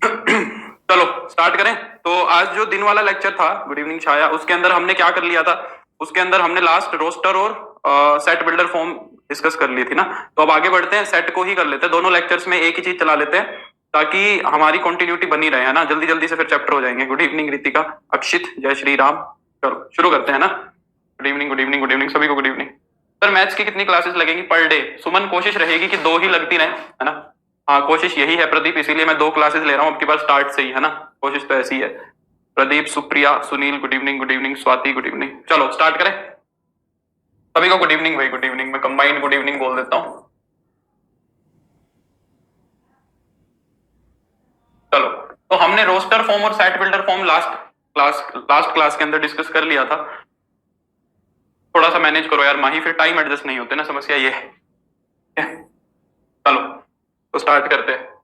चलो स्टार्ट करें। तो आज जो दिन वाला लेक्चर था, गुड इवनिंग छाया, उसके अंदर हमने क्या कर लिया था? उसके अंदर हमने लास्ट रोस्टर और सेट बिल्डर फॉर्म डिस्कस कर ली थी ना। तो अब आगे बढ़ते हैं, सेट को ही कर लेते हैं, दोनों लेक्चर्स में एक ही चीज चला लेते हैं ताकि हमारी कंटिन्यूटी बनी रहे, है ना। जल्दी जल्दी से फिर चैप्टर हो जाएंगे। गुड इवनिंग रितिका, अक्षित, जय श्री राम। चलो शुरू करते हैं ना। Good evening, good evening, good evening सभी को, गुड इवनिंग। सर मैथ्स की कितनी क्लासेस लगेंगी पर डे? सुमन, कोशिश रहेगी कि 2 ही लगती रहे, है ना। हाँ कोशिश यही है प्रदीप, इसीलिए मैं 2 क्लासेस ले रहा हूँ आपके पास स्टार्ट से ही, है ना। कोशिश तो ऐसी है। Pradeep, Supriya, Sunil, good evening, good evening, Swati, good evening. चलो स्टार्ट करें। सभी को गुड इवनिंग भाई, गुड इवनिंग। मैं कंबाइंड गुड इवनिंग बोल देता हूँ। चलो, तो हमने रोस्टर फॉर्म और set builder form last class के अंदर डिस्कस कर लिया था। थोड़ा सा मैनेज करो यार माही, फिर टाइम एडजस्ट नहीं होते ना, समस्या ये है। चलो तो स्टार्ट करते हैं।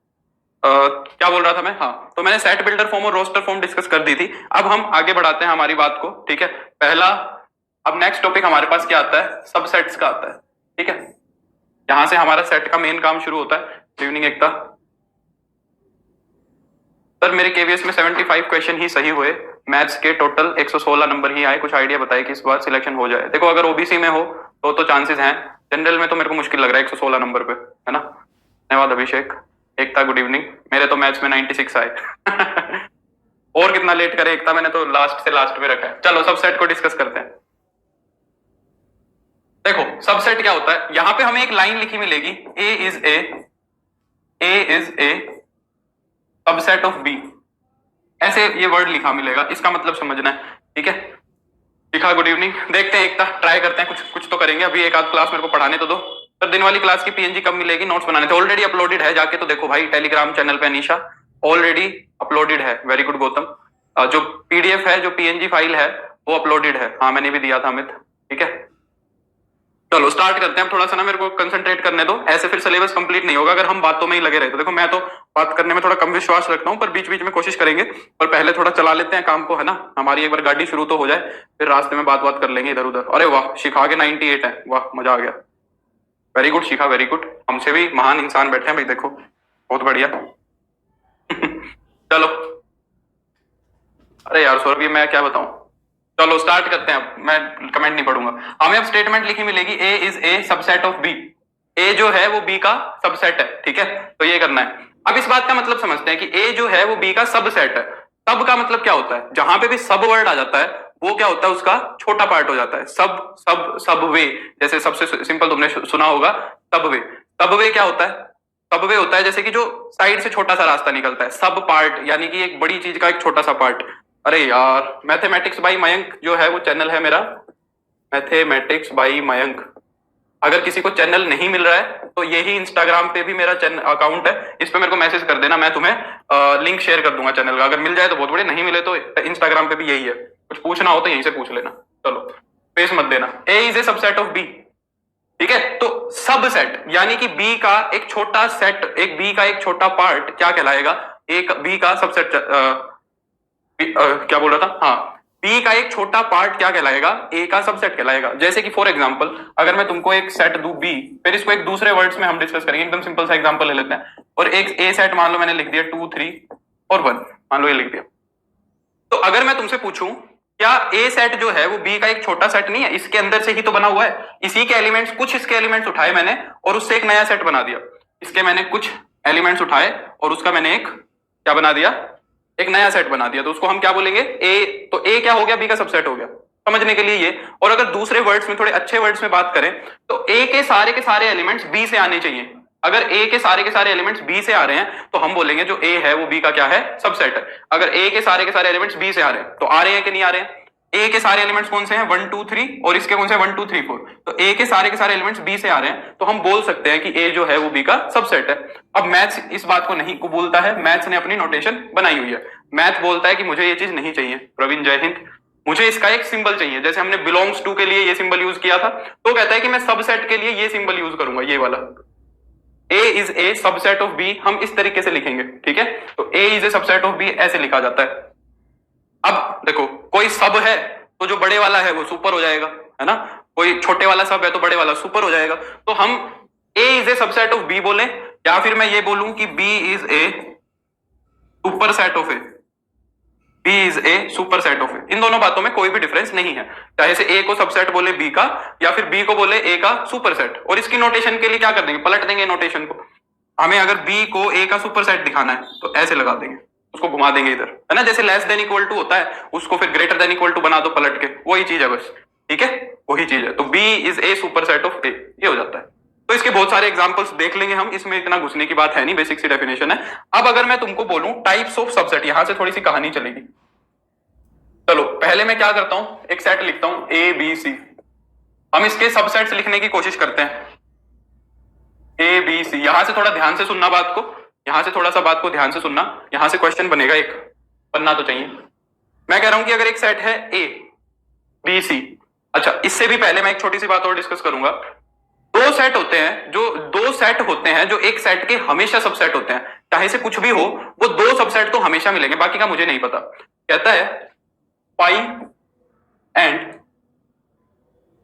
क्या बोल रहा था मैं? हाँ, तो मैंने सेट बिल्डर फॉर्म और रोस्टर फॉर्म डिस्कस कर दी थी। अब हम आगे बढ़ाते हैं हमारी बात को, ठीक है। पहला, अब नेक्स्ट टॉपिक हमारे पास क्या आता है? सबसेट्स का आता है, ठीक है। यहां से हमारा सेट का मेन काम शुरू होता है। इवनिंग एकता। सर मेरे केवीएस में 75 क्वेश्चन ही सही हुए, मैथ्स के टोटल 116 नंबर ही आए। कुछ आइडिया बताए कि इस बार सिलेक्शन हो जाए? देखो अगर ओबीसी में हो तो चांसेस हैं, जनरल में तो मेरे को मुश्किल लग रहा है 116 नंबर पे, है ना। धन्यवाद अभिषेक। एकता गुड इवनिंग। मेरे तो मैथ्स में 96 आए। और कितना लेट करे एकता, मैंने तो लास्ट से लास्ट में रखा है। चलो सबसेट को डिस्कस करते हैं। देखो सबसेट क्या होता है, यहां पे हमें एक लाइन लिखी मिलेगी, A is a subset of B, ऐसे ये वर्ड लिखा मिलेगा, इसका मतलब समझना है, ठीक है। लिखा गुड इवनिंग। देखते हैं एकता, ट्राई करते हैं, कुछ कुछ तो करेंगे। अभी एक आध क्लास मेरे को पढ़ाने तो दो। सर दिन वाली क्लास की पीएनजी कब मिलेगी? नोट्स बनाने थे, ऑलरेडी अपलोडेड है, जाके तो देखो भाई टेलीग्राम चैनल पे। अनीशा, ऑलरेडी अपलोडेड है। Very good Gautam. जो पीडीएफ है, जो पीएनजी फाइल है, वो अपलोडेड है। हाँ मैंने भी दिया था अमित, ठीक है। चलो स्टार्ट करते हैं। थोड़ा सा ना मेरे को कंसंट्रेट करने दो, ऐसे फिर सिलेबस कंप्लीट नहीं होगा अगर हम बातों में ही लगे रहे तो। देखो मैं तो बात करने में थोड़ा कम विश्वास रखता हूँ, पर बीच बीच में कोशिश करेंगे। पर पहले थोड़ा चला लेते हैं काम को, है ना। हमारी एक बार गाड़ी शुरू तो हो जाए, फिर रास्ते में बात कर लेंगे इधर उधर। अरे वाह, शिखा के 98 है, वाह मजा आ गया। वेरी गुड शिखा, वेरी गुड। हमसे भी महान इंसान बैठे हैं भाई, देखो बहुत बढ़िया। चलो, अरे यार सौरभ मैं क्या बताऊं। चलो स्टार्ट करते हैं। अब मैं कमेंट नहीं पढ़ूंगा। हमें अब स्टेटमेंट लिखी मिलेगी, A is a subset of B. A जो है वो बी का सबसेट है, ठीक है। तो ये करना है। अब इस बात का मतलब समझते हैं कि ए जो है वो बी का सबसेट है। सब का मतलब क्या होता है? जहां पे भी सब वर्ड आ जाता है वो क्या होता है? उसका छोटा पार्ट हो जाता है। सब सब सब वे, जैसे सबसे सिंपल तुमने सुना होगा सब वे। सब वे क्या होता है? सब वे होता है जैसे कि जो साइड से छोटा सा रास्ता निकलता है। सब पार्ट यानी कि एक बड़ी चीज का एक छोटा सा पार्ट। अरे यार, मैथमेटिक्स बाई मयंक जो है वो चैनल है मेरा, मैथमेटिक्स बाई मयंक। अगर किसी को चैनल नहीं मिल रहा है तो यही इंस्टाग्राम पे भी मेरा चैनल अकाउंट है, इस पे मेरे को मैसेज कर देना, मैं तुम्हें लिंक शेयर कर दूंगा चैनल का। अगर मिल जाए तो बहुत बढ़िया, नहीं मिले तो इंस्टाग्राम पे भी यही है। कुछ पूछना हो तो यहीं से पूछ लेना। चलो स्पेस मत देना। A is a subset of B, ठीक है। तो सबसेट यानी कि बी का एक छोटा सेट, एक बी का एक छोटा पार्ट क्या कहलाएगा? एक बी का सबसेट। क्या बोल रहा था? हाँ, बी का एक छोटा पार्ट क्या कहलाएगा? ए का सबसेट कहलाएगा। जैसे कि फॉर एग्जांपल अगर मैं तुमको एक सेट दूं बी, फिर इसको एक दूसरे वर्ड्स में हम डिस्कस करेंगे। एकदम सिंपल सा एग्जांपल ले लेते हैं। और एक ए सेट मान लो मैंने लिख दिया 2 3 और 1, मान लो ये लिख दिया। तो अगर मैं तुमसे पूछूं क्या ए सेट जो है वो बी का एक छोटा सेट नहीं है? इसके अंदर से ही तो बना हुआ है। इसी के एलिमेंट्स, कुछ इसके एलिमेंट्स उठाए मैंने और उससे एक नया सेट बना दिया। इसके मैंने कुछ एलिमेंट्स उठाए और उसका मैंने एक क्या बना दिया? एक नया सेट बना दिया। तो उसको हम क्या बोलेंगे? ए। तो ए क्या हो गया? बी का सबसेट हो गया। समझने के लिए ये। और अगर दूसरे वर्ड्स में, थोड़े अच्छे वर्ड्स में बात करें तो ए के सारे एलिमेंट्स बी से आने चाहिए। अगर ए के सारे एलिमेंट्स बी से आ रहे हैं तो हम बोलेंगे जो ए है वो बी का क्या है? सबसेट है। अगर ए के सारे एलिमेंट्स बी से आ रहे हैं तो आ रहे हैं कि नहीं आ रहे हैं? ए के सारे एलिमेंट्स कौन से हैं? 1 2 3, और इसके कौन से? 1 2 3 4। तो ए के सारे एलिमेंट्स बी से आ रहे हैं तो हम बोल सकते हैं कि ए जो है वो बी का सबसेट है। अब मैथ्स इस बात को नहीं कबूलता है, मैथ्स ने अपनी नोटेशन बनाई हुई है। मैथ बोलता है कि मुझे ये चीज नहीं चाहिए। प्रवीण जय हिंद। मुझे इसका एक सिंबल चाहिए। जैसे हमने बिलोंग्स टू के लिए ये सिंबल यूज किया था, तो कहता है कि मैं सबसेट के लिए ये सिंबल यूज करूंगा, ये वाला। A is a subset of B, हम इस तरीके से लिखेंगे, ठीक है। तो A is a subset of B ऐसे लिखा जाता है। अब देखो, कोई सब है तो जो बड़े वाला है वो सुपर हो जाएगा, है ना। कोई छोटे वाला सब है तो बड़े वाला सुपर हो जाएगा। तो हम A is a subset of B बोले, या फिर मैं ये बोलूं कि B is a superset of A, B is a superset of A. इन दोनों बातों में कोई भी डिफरेंस नहीं है, चाहे से ए को सबसेट बोले बी का या फिर बी को बोले ए का सुपर सेट। और इसकी नोटेशन के लिए क्या कर देंगे, पलट देंगे नोटेशन को। हमें अगर बी को ए का सुपर सेट दिखाना है तो ऐसे लगा देंगे, उसको घुमा देंगे इधर, है ना, जैसे लेस देन इक्वल टू होता है उसको फिर ग्रेटर देन इक्वल टू बना दो पलट के, वही चीज है बस, ठीक है, वही चीज है। तो B is a superset of A, ये हो जाता है। तो इसके बहुत सारे एग्जांपल्स देख लेंगे हम, इसमें इतना घुसने की बात है नहीं, बेसिक सी डेफिनेशन है। अब अगर मैं तुमको बोलूं टाइप्स ऑफ सबसेट, यहां से थोड़ी सी कहानी चलेगी। चलो पहले मैं क्या करता हूं, एक सेट लिखता हूं ए बी सी, हम इसके सबसेट्स लिखने की कोशिश करते हैं। ए बी सी, यहां से थोड़ा ध्यान से सुनना बात को, यहां से थोड़ा सा बात को ध्यान से सुनना, यहां से क्वेश्चन बनेगा, एक बनना तो चाहिए। मैं कह रहा हूं कि अगर एक सेट है ए बी सी, अच्छा इससे भी पहले मैं एक छोटी सी बात और डिस्कस करूंगा। दो सेट होते हैं, जो एक सेट के हमेशा सबसेट होते हैं, चाहे से कुछ भी हो, वो दो सबसेट तो हमेशा मिलेंगे, बाकी का मुझे नहीं पता। कहता है पाई एंड,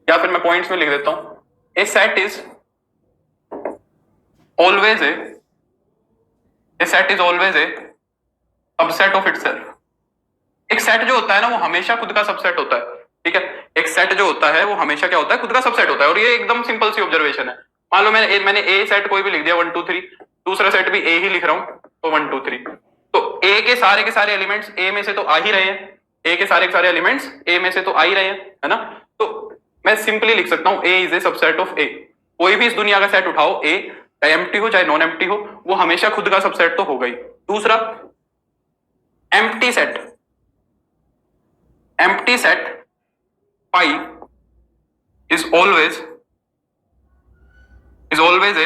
या फिर मैं पॉइंट्स में लिख देता हूं, a set is always a set is always a subset of itself. एक सेट जो होता है ना वो हमेशा खुद का सबसेट होता है, ठीक है, एक सेट जो होता है वो हमेशा क्या होता है, खुद का सबसेट होता है। और ये एकदम सिंपल सी ऑब्जर्वेशन है। मान लो मैंने ए सेट कोई भी लिख दिया 1 2 3, दूसरा सेट भी ए ही लिख रहा हूं तो 1 2 3, तो ए के सारे एलिमेंट्स ए में से तो आ ही रहे हैं, ए के सारे एलिमेंट्स ए में से तो आ ही रहे हैं, है ना। तो मैं सिंपली लिख सकता हूं A is a subset of ए। कोई भी इस दुनिया का सेट उठाओ, ए चाहे एम्प्टी हो चाहे नॉन एम्प्टी हो, वो हमेशा खुद का सबसेट तो होगा ही। दूसरा empty set, pi is always a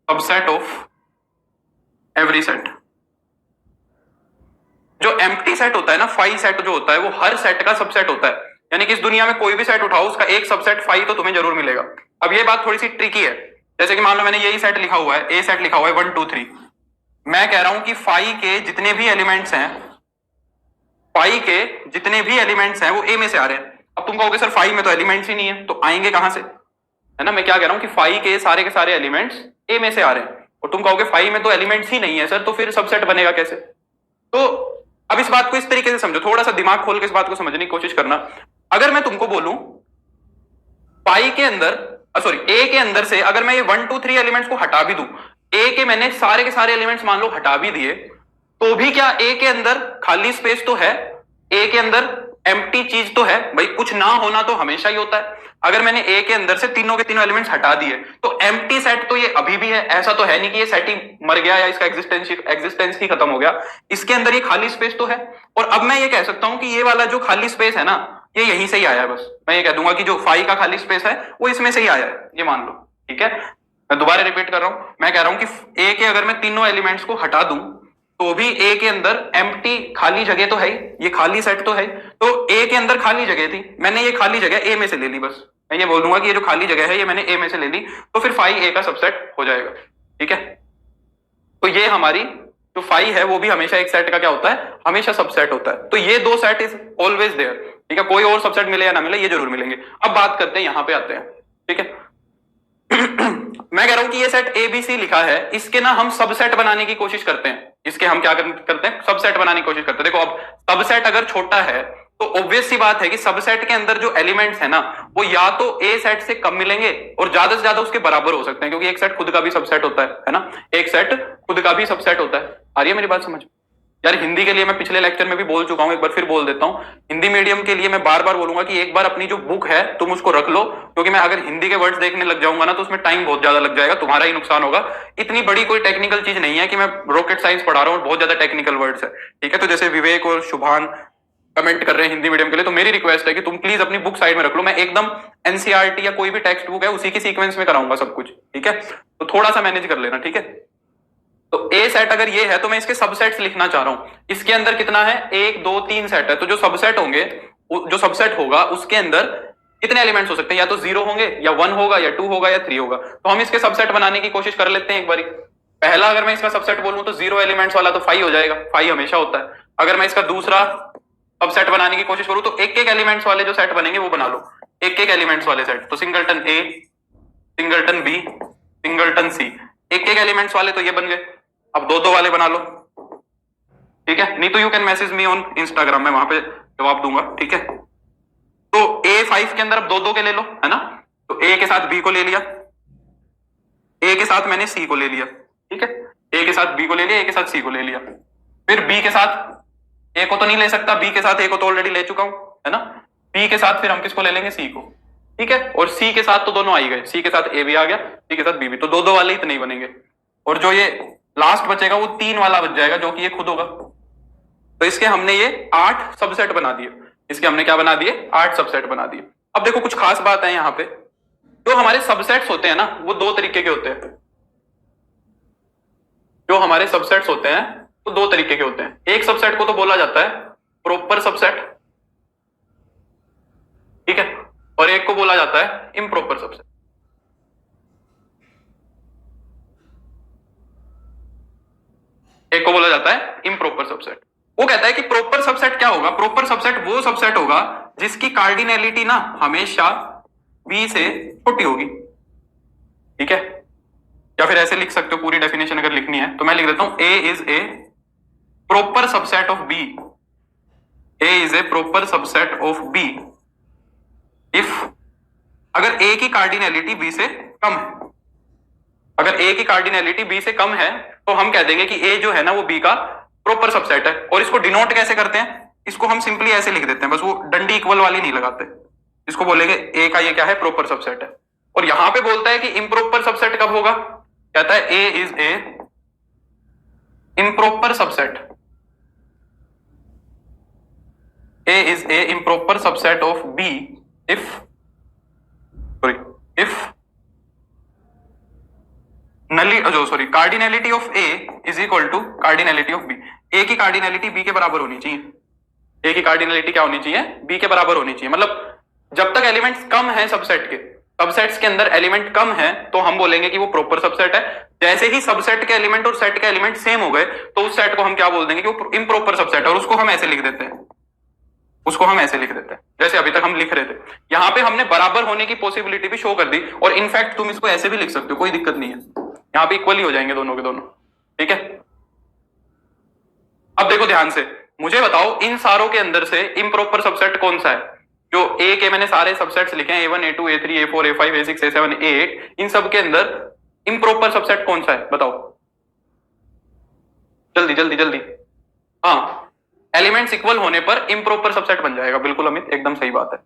subset of every set। जो एम्प्टी सेट होता है ना, फाई सेट जो होता है, वो हर सेट का सबसेट होता है। यानी कि इस दुनिया में कोई भी सेट उठाओ उसका एक सबसेट फाई तो तुम्हें जरूर मिलेगा। अब ये बात थोड़ी सी ट्रिकी है, जैसे कि मान लो मैंने यही सेट लिखा हुआ है, ए सेट लिखा हुआ है 1 2 3, मैं कह रहा हूं कि फाई के जितने भी एलिमेंट्स हैं वो ए में से आ रहे हैं। अब तुम कहोगे सर फाई में तो एलिमेंट्स ही नहीं है, तो आएंगे कहां से, है ना। मैं क्या कह रहा हूं कि फाई के सारे एलिमेंट्स ए में से आ रहे हैं, और तुम कहोगे फाई में तो एलिमेंट्स ही नहीं है सर, तो फिर सबसेट बनेगा कैसे। तो अब इस बात को इस तरीके से समझो, थोड़ा सा दिमाग खोल के इस बात को समझने की कोशिश करना। अगर मैं तुमको बोलूं पाई के अंदर, ए के अंदर से अगर मैं ये 1 2 3 एलिमेंट्स को हटा भी दूं, ए के मैंने सारे एलिमेंट्स मान लो हटा भी दिए, तो भी क्या ए के अंदर खाली स्पेस तो है, ए के अंदर एम्प्टी चीज तो है भाई, कुछ ना होना तो हमेशा ही होता है। अगर मैंने ए के अंदर से तीनों के तीनों एलिमेंट्स हटा दिए तो एम्प्टी सेट तो ये अभी भी है, ऐसा तो है नहीं कि ये सेट ही मर गया या इसका एग्जिस्टेंस ही खत्म हो गया। इसके अंदर ये खाली स्पेस तो है। और अब मैं ये कह सकता हूं कि ये वाला जो खाली स्पेस है ना, ये यहीं से ही आया है। बस मैं ये कह दूंगा कि जो फाई का खाली स्पेस है वो इसमें से ही आया है, ये मान लो, ठीक है। मैं दोबारा रिपीट कर रहा हूं, मैं कह रहा हूं कि ए के अगर मैं तीनों एलिमेंट्स को हटा दूं तो भी ए के अंदर एम्प्टी खाली जगह तो है, ये खाली सेट तो है। तो ए के अंदर खाली जगह थी, मैंने ये खाली जगह ए में से ले ली, बस मैं ये बोल दूंगा कि ये जो खाली जगह है ये मैंने ए में से ले ली, तो फिर फाई ए का सबसेट हो जाएगा, ठीक है। तो ये हमारी जो फाई है वो भी हमेशा एक सेट का क्या होता है, हमेशा सबसेट होता है। तो ये दो सेट इज ऑलवेज देयर, ठीक है, कोई और सबसेट मिले या ना मिले ये जरूर मिलेंगे। अब बात करते हैं, यहां पे आते हैं, ठीक है। मैं कह रहा हूं कि ये सेट एबीसी लिखा है, इसके ना हम सबसेट बनाने की कोशिश करते हैं। इसके हम क्या करते हैं, सबसेट बनाने की कोशिश करते हैं। देखो अब सबसेट अगर छोटा है तो ऑब्वियस सी बात है कि सबसेट के अंदर जो एलिमेंट्स है ना वो या तो ए सेट से कम मिलेंगे और ज्यादा से ज्यादा उसके बराबर हो सकते हैं, क्योंकि एक सेट खुद का भी सबसेट होता है ना, एक सेट खुद का भी सबसेट होता है। आ रही है मेरी बात समझ? यार हिंदी के लिए मैं पिछले लेक्चर में भी बोल चुका हूं, एक बार फिर बोल देता हूं। हिंदी मीडियम के लिए मैं बार बार बोलूंगा कि एक बार अपनी जो बुक है तुम उसको रख लो, क्योंकि मैं अगर हिंदी के वर्ड्स देखने लग जाऊंगा ना तो उसमें टाइम बहुत ज्यादा लग जाएगा, तुम्हारा ही नुकसान होगा। इतनी बड़ी कोई टेक्निकल चीज नहीं है कि मैं रॉकेट साइंस पढ़ा रहा हूं, बहुत ज्यादा टेक्निकल वर्ड्स है, ठीक है। तो जैसे विवेक और शुभान कमेंट कर रहे हैं हिंदी मीडियम के लिए, तो मेरी रिक्वेस्ट है कि तुम प्लीज अपनी बुक साइड में रख लो। मैं एकदम एनसीईआरटी या कोई भी टेक्स्ट बुक है उसी की सीक्वेंस में कराऊंगा सब कुछ, ठीक है। तो थोड़ा सा मैनेज कर लेना, ठीक है। तो ए सेट अगर ये है तो मैं इसके सबसेट्स लिखना चाह रहा हूं। इसके अंदर कितना है, 1 2 3 सेट है, तो जो सबसेट होंगे, जो सबसेट होगा उसके अंदर कितने एलिमेंट्स हो सकते हैं, या तो 0 होंगे या 1 होगा या 2 होगा या 3 होगा। तो हम इसके सबसेट बनाने की कोशिश कर लेते हैं एक बारी। पहला अगर मैं इसका सबसेट बोलूं तो 0 एलिमेंट्स वाला तो 5 हो जाएगा, 5 हमेशा होता है। अगर मैं इसका दूसरा सबसेट बनाने की कोशिश करूं तो एक एलिमेंट्स वाले जो सेट बनेंगे वो बना लो, एक एलिमेंट्स वाले सेट। तो सिंगलटन ए, सिंगलटन बी, सिंगलटन सी, एक एलिमेंट्स वाले तो ये बन गए। अब 2 2 वाले बना लो, ठीक है, नहीं तो you can message me on Instagram, में वहां पे जवाब दूंगा, ठीक है। तो A5 के अंदर अब दो दो के ले लो, है ना। तो A के साथ B को ले लिया, A के साथ मैंने C को ले लिया, ठीक है। A के साथ B को ले लिया, A के साथ C को ले लिया। फिर B के साथ A को तो नहीं ले सकता, B के साथ A को तो ऑलरेडी ले चुका हूं, है ना। B के साथ फिर हम किसको ले लेंगे, C को, ठीक है। और C के साथ तो दोनों आ ही गए, C के साथ A भी आ गया, C के साथ B भी, तो दो दो वाले इतने ही बनेंगे। और जो ये लास्ट बचेगा वो 3 वाला बच जाएगा, जो कि ये खुद होगा। तो इसके हमने ये 8 सबसेट बना दिए, इसके हमने क्या बना दिए, 8 सबसेट बना दिए। अब देखो कुछ खास बात है यहाँ पे, जो हमारे सबसेट्स होते हैं ना वो दो तरीके के होते हैं। जो हमारे सबसेट्स होते हैं वो दो तरीके के होते हैं। एक सबसेट को तो बोला जाता है प्रॉपर सबसेट, ठीक है, और एक को बोला जाता है इम्प्रॉपर सबसेट। एक को बोला जाता है इम्प्रॉपर सबसेट। वो कहता है कि प्रॉपर सबसेट क्या होगा, प्रॉपर सबसेट वो सबसेट होगा जिसकी कार्डिनैलिटी ना हमेशा बी से छोटी होगी, ठीक है। या फिर ऐसे लिख सकते हो, पूरी डेफिनेशन अगर लिखनी है तो मैं लिख देता हूं, A is a proper subset of B, A is a proper subset of B if, अगर ए की कार्डिनैलिटी बी से कम है। अगर ए की कार्डिनैलिटी बी से कम है तो हम कह देंगे कि ए जो है ना वो बी का प्रॉपर सबसेट है। और इसको डिनोट कैसे करते हैं, इसको हम सिंपली ऐसे लिख देते हैं, बस वो डंडी इक्वल वाली नहीं लगाते, इसको बोलेंगे ए का ये क्या है, प्रॉपर सबसेट है। और यहां पे बोलता है कि इम्प्रॉपर सबसेट कब होगा, कहता है A is a improper subset, A is a improper subset of B if cardinality of A is equal to cardinality of B. A की कार्डिनैलिटी बी के बराबर होनी चाहिए, ए की कार्डिनैलिटी क्या होनी चाहिए, बी के बराबर होनी चाहिए। मतलब जब तक एलिमेंट्स कम है सबसेट के, सबसेट्स के अंदर एलिमेंट कम है तो हम बोलेंगे कि वो प्रॉपर सबसेट है। जैसे ही सबसेट के एलिमेंट और सेट के एलिमेंट सेम हो गए तो उस सेट को हम क्या बोल देंगे कि वो इम्प्रॉपर सबसेट है, और उसको हम ऐसे लिख देते हैं, उसको हम ऐसे लिख देते हैं जैसे अभी तक हम लिख रहे थे। यहां पे हमने बराबर होने की पॉसिबिलिटी भी शो कर दी, और इनफैक्ट तुम इसको ऐसे भी लिख सकते हो, कोई दिक्कत नहीं है, यहां पे इक्वल ही हो जाएंगे दोनों के दोनों, ठीक है। अब देखो ध्यान से, मुझे बताओ इन सारों के अंदर से इम्प्रॉपर सबसेट कौन सा है। जो ए के मैंने सारे सबसेट्स लिखे हैं, A1 A2 A3 A4 A5 A6 A7 A8, इन सब के अंदर इम्प्रॉपर सबसेट कौन सा है बताओ, जल्दी जल्दी जल्दी। हाँ, एलिमेंट्स इक्वल होने पर इम्प्रॉपर सबसेट बन जाएगा, बिल्कुल अमित, एकदम सही बात है।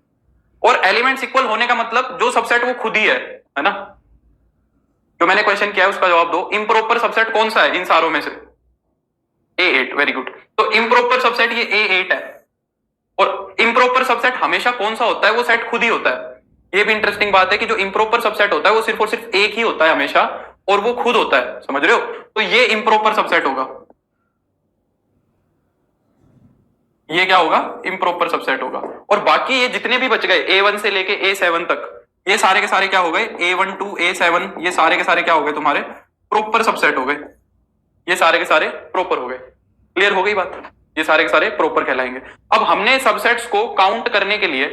और एलिमेंट्स इक्वल होने का मतलब जो सबसेट वो खुद ही है ना। जो मैंने क्वेश्चन किया है उसका जवाब दो, इम्प्रॉपर सबसेट कौन सा है इन सारों में से, A8, वेरी गुड। तो इम्प्रॉपर सबसेट ये A8 है। और इम्प्रॉपर सबसेट हमेशा कौन सा होता है, वो सेट खुद ही होता है। ये भी इंटरेस्टिंग बात है कि जो इम्प्रॉपर सबसेट होता है वो सिर्फ और सिर्फ एक ही होता है हमेशा, और वो खुद होता है, समझ रहे हो। तो ये इम्प्रॉपर सबसेट होगा, ये क्या होगा, इम्प्रॉपर सबसेट होगा। और बाकी ये जितने भी बच गए A1 से लेके A7 तक, ये सारे के सारे क्या हो गए, A1 to A7, ये सारे के सारे क्या हो गए तुम्हारे, प्रॉपर सबसेट हो गए। ये सारे के सारे प्रॉपर हो गए, क्लियर हो गई बात, ये सारे के सारे प्रॉपर कहलाएंगे। अब हमने सबसेट्स को काउंट करने के लिए,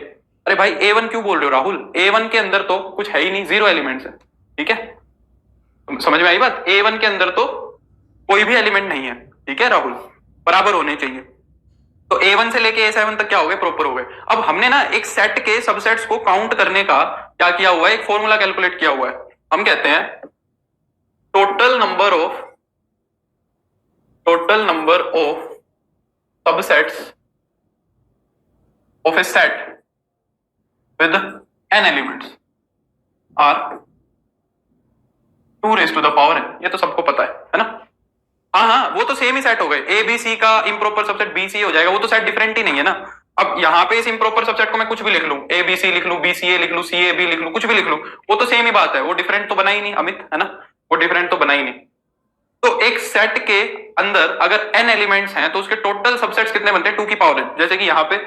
अरे भाई A1 क्यों बोल रहे हो राहुल, A1 के अंदर तो कुछ है ही नहीं, 0 एलिमेंट्स है, ठीक है, समझ में आई बात। A1 के अंदर तो कोई भी एलिमेंट नहीं है, ठीक है राहुल, बराबर होने चाहिए। तो A1 से लेके A7 तक क्या हो गए, प्रॉपर हो गए। अब हमने ना एक सेट के सबसेट्स को काउंट करने का क्या किया हुआ है, एक फॉर्मूला कैलकुलेट किया हुआ है। हम कहते हैं total number of subsets of a set with n elements are 2 raised to the power n। ये तो सबको पता है ना। हाँ, वो तो सेम ही सेट हो गए, ए बी सी का इम्प्रॉपर सबसेट बी सी हो जाएगा, वो तो सेट डिफरेंट ही नहीं है ना। अब यहाँ पे इस इम्प्रॉपर सबसेट को मैं कुछ भी लिख लूं, ए बी सी लिख लूं, बी सी ए लिख लूं, सी ए बी लिख लूं, कुछ भी लिख लूं, वो तो सेम ही बात है, वो डिफरेंट तो बना ही नहीं अमित, है ना, वो डिफरेंट तो बना ही नहीं। तो एक सेट के अंदर अगर n एलिमेंट्स हैं तो उसके टोटल सबसेट्स कितने बनते हैं, 2 की पावर n। जैसे कि यहाँ पे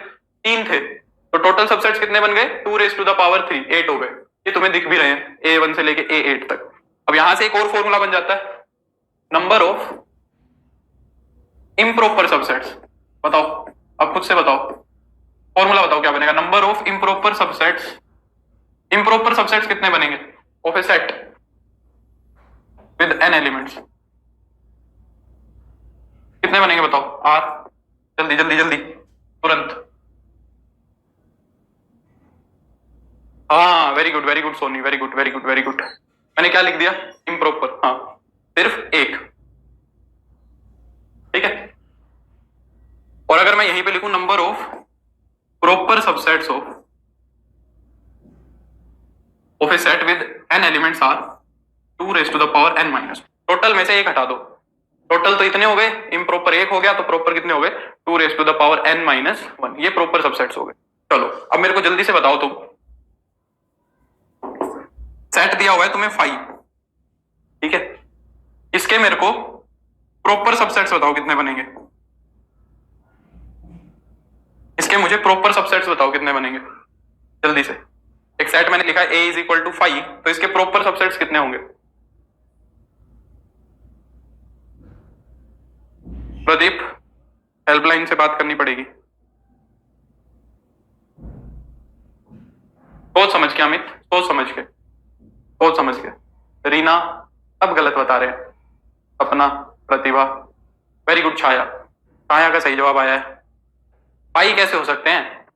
3 थे तो टोटल सबसेट्स कितने बन गए, 2 raised to the power 3, 8 हो गए। ये तुम्हें दिख भी रहे हैं A1 से लेके A8 तक। अब यहां से एक और फॉर्मूला बन जाता है, नंबर ऑफ इम्प्रॉपर सबसेट्स। बताओ, अब खुद से बताओ, फॉर्मूला बताओ क्या बनेगा, number of improper subsets. Improper subsets कितने बनेंगे of a set with n elements, कितने बनेंगे बताओ? आर, जल्दी जल्दी जल्दी, तुरंत। हाँ very good Soni, very good very good very good. मैंने क्या लिख दिया? इम्प्रॉपर। हाँ, सिर्फ एक, ठीक है। और अगर मैं यहीं पे लिखूं number of proper subsets of a set with n elements are 2 raised to the power n minus, टोटल में से एक हटा दो। टोटल तो इतने हो गए, इम्प्रॉपर एक हो गया, तो प्रॉपर कितने हो गए? 2 raised to the power n minus 1। ये प्रॉपर सबसेट्स हो गए। चलो अब मेरे को जल्दी से बताओ तुम, सेट दिया हुआ है तुम्हें 5, ठीक है, इसके मेरे को प्रॉपर सबसेट्स बताओ कितने बनेंगे। इसके मुझे प्रॉपर सबसेट्स बताओ कितने बनेंगे जल्दी से। एक सेट मैंने लिखा है a इज इक्वल टू 5, तो इसके प्रॉपर सबसेट्स कितने होंगे? प्रदीप, हेल्पलाइन से बात करनी पड़ेगी। सोच समझ के अमित, सोच समझ के, सोच समझ के। रीना अब गलत बता रहे हैं। अपना, प्रतिभा, वेरी गुड। छाया, छाया का सही जवाब आया है। पाई कैसे हो सकते हैं?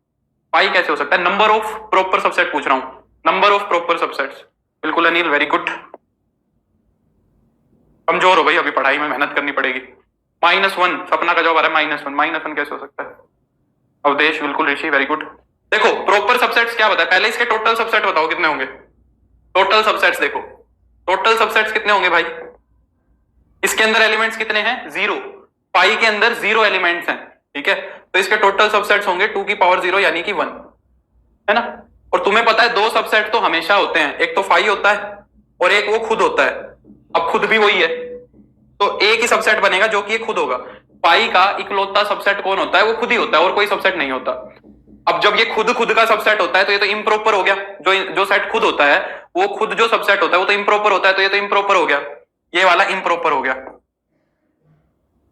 पाई कैसे हो सकता है? नंबर ऑफ प्रॉपर सबसेट पूछ रहा हूं, नंबर ऑफ प्रॉपर सबसेट्स। बिल्कुल अनिल, वेरी गुड। कमजोर हो भाई, अभी पढ़ाई में मेहनत करनी पड़ेगी। -1, सपना का जवाब आ रहा है -1। -1 कैसे हो सकता है? अवधेश, बिल्कुल। ऋषि, वेरी गुड। देखो प्रॉपर सबसेट्स क्या बताया, पहले इसके टोटल सबसेट बताओ कितने होंगे। टोटल सबसेट्स देखो, टोटल सबसेट्स कितने होंगे भाई? इसके अंदर एलिमेंट्स कितने हैं? 0। पाई के अंदर 0 एलिमेंट्स हैं, ठीक है, तो इसके टोटल सबसेट्स होंगे 2 की पावर 0 यानी कि 1, है ना। और तुम्हें पता है 2 सबसेट तो हमेशा होते हैं, एक तो फाई होता है और एक वो खुद होता है। अब खुद भी वही है, तो एक ही सबसेट बनेगा जो कि ये खुद होगा। पाई का इकलौता सबसेट कौन होता है? वो खुद ही होता है और कोई सबसेट नहीं होता। अब जब ये खुद खुद का सबसेट होता है तो ये तो इम्प्रॉपर हो गया। जो सेट खुद होता है वो खुद जो सबसेट होता है वो तो इम्प्रॉपर होता है, तो ये तो इम्प्रॉपर हो गया। ये वाला इम्प्रॉपर हो गया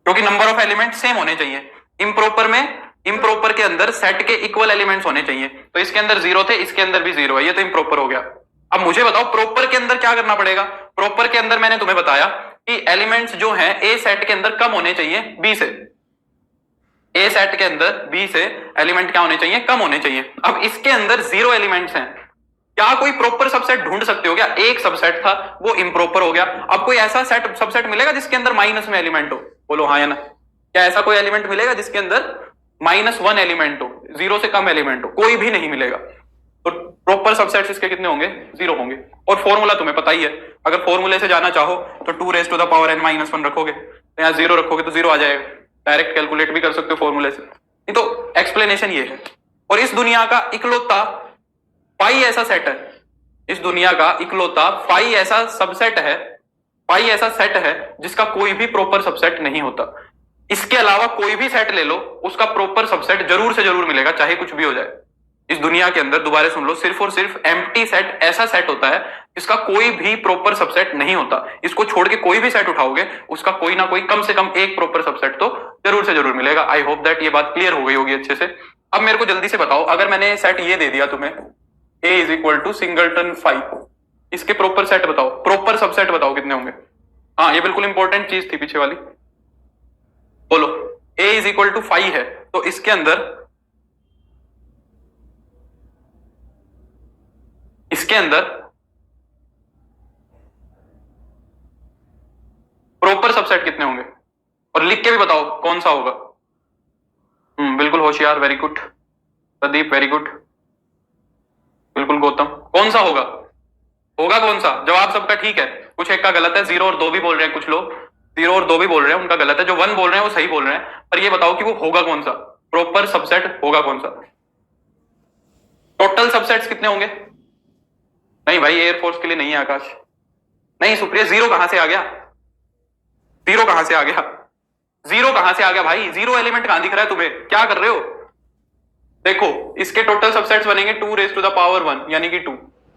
क्योंकि नंबर ऑफ एलिमेंट सेम होने चाहिए। इम्प्रॉपर में, इम्प्रॉपर के अंदर सेट के इक्वल एलिमेंट्स होने चाहिए, तो इसके अंदर 0 थे, इसके अंदर भी 0 है, ये तो इम्प्रॉपर हो गया। अब मुझे बताओ प्रॉपर के अंदर क्या करना पड़ेगा। प्रॉपर के अंदर मैंने तुम्हें बताया कि एलिमेंट्स जो हैं ए सेट के अंदर कम होने चाहिए बी से। ए सेट के अंदर बी से एलिमेंट क्या होने चाहिए? कम होने चाहिए। अब इसके अंदर 0 एलिमेंट्स हैं, क्या कोई प्रॉपर सबसेट ढूंढ सकते हो क्या? एक सबसेट था वो इम्प्रॉपर हो गया। अब कोई ऐसा सेट सबसेट मिलेगा जिसके अंदर माइनस में एलिमेंट हो? बोलो हाँ या ना। क्या ऐसा कोई एलिमेंट मिलेगा जिसके अंदर -1 एलिमेंट हो, 0 से कम एलिमेंट हो? कोई भी नहीं मिलेगा। तो प्रॉपर सबसेट्स इसके कितने होंगे? 0 होंगे। और फॉर्मूला तुम्हें पता ही है, अगर फॉर्मूले से जाना चाहो तो 2 raised to the power n - 1 रखोगे, तो यहाँ 0 रखोगे तो 0 आ जाएगा। डायरेक्ट कैलकुलेट भी कर सकते हो फॉर्मूले से। नहीं तो एक्सप्लेनेशन ये है। और इस दुनिया का इकलौता पाई ऐसा सेट है, इस दुनिया का इकलौता पाई ऐसा सबसेट है, पाई ऐसा सेट है जिसका कोई भी प्रॉपर सबसेट नहीं होता। इसके अलावा कोई भी सेट ले लो, उसका प्रॉपर सबसेट जरूर से जरूर मिलेगा, चाहे कुछ भी हो जाए। इस दुनिया के अंदर, दोबारा सुन लो, सिर्फ और सिर्फ एम्प्टी सेट ऐसा सेट होता है जिसका कोई भी प्रॉपर सबसेट नहीं होता। इसको छोड़ के कोई भी सेट उठाओगे, उसका कोई ना कोई कम से कम एक प्रॉपर सबसेट तो जरूर से जरूर मिलेगा। आई होप दैट ये बात क्लियर हो गई होगी अच्छे से। अब मेरे को जल्दी से बताओ, अगर मैंने सेट ये दे दिया तुम्हें, A is equal to singleton 5, इसके प्रॉपर सेट बताओ, प्रॉपर सबसेट बताओ कितने होंगे। हाँ, ये बिल्कुल इंपॉर्टेंट चीज थी पीछे वाली। बोलो, A इज इक्वल टू 5 है, तो इसके अंदर, इसके अंदर प्रॉपर सबसेट कितने होंगे? और लिख के भी बताओ कौन सा होगा। बिल्कुल होशियार, very good. Pradeep, very good. बिल्कुल गौतम, कौन सा होगा? होगा कौन सा? जवाब सबका ठीक है, कुछ एक का गलत है। 0 और 2 भी बोल रहे हैं कुछ लोग, 0 और 2 भी बोल रहे हैं, उनका गलत है। जो 1 बोल रहे हैं वो सही बोल रहे हैं। पर ये बताओ कि वो होगा कौन सा, प्रॉपर सबसेट होगा कौन सा? टोटल सबसेट्स कितने होंगे? नहीं भाई, एयरफोर्स के लिए नहीं है आकाश। नहीं सुप्रिया, 0 कहां से आ गया? 0 कहां से आ गया? 0 कहां से आ गया भाई? 0 एलिमेंट कहां दिख रहा है तुम्हें? क्या कर रहे हो? देखो, इसके टोटल सबसेट्स बनेंगे 2 raised to the power 1 यानी कि 2।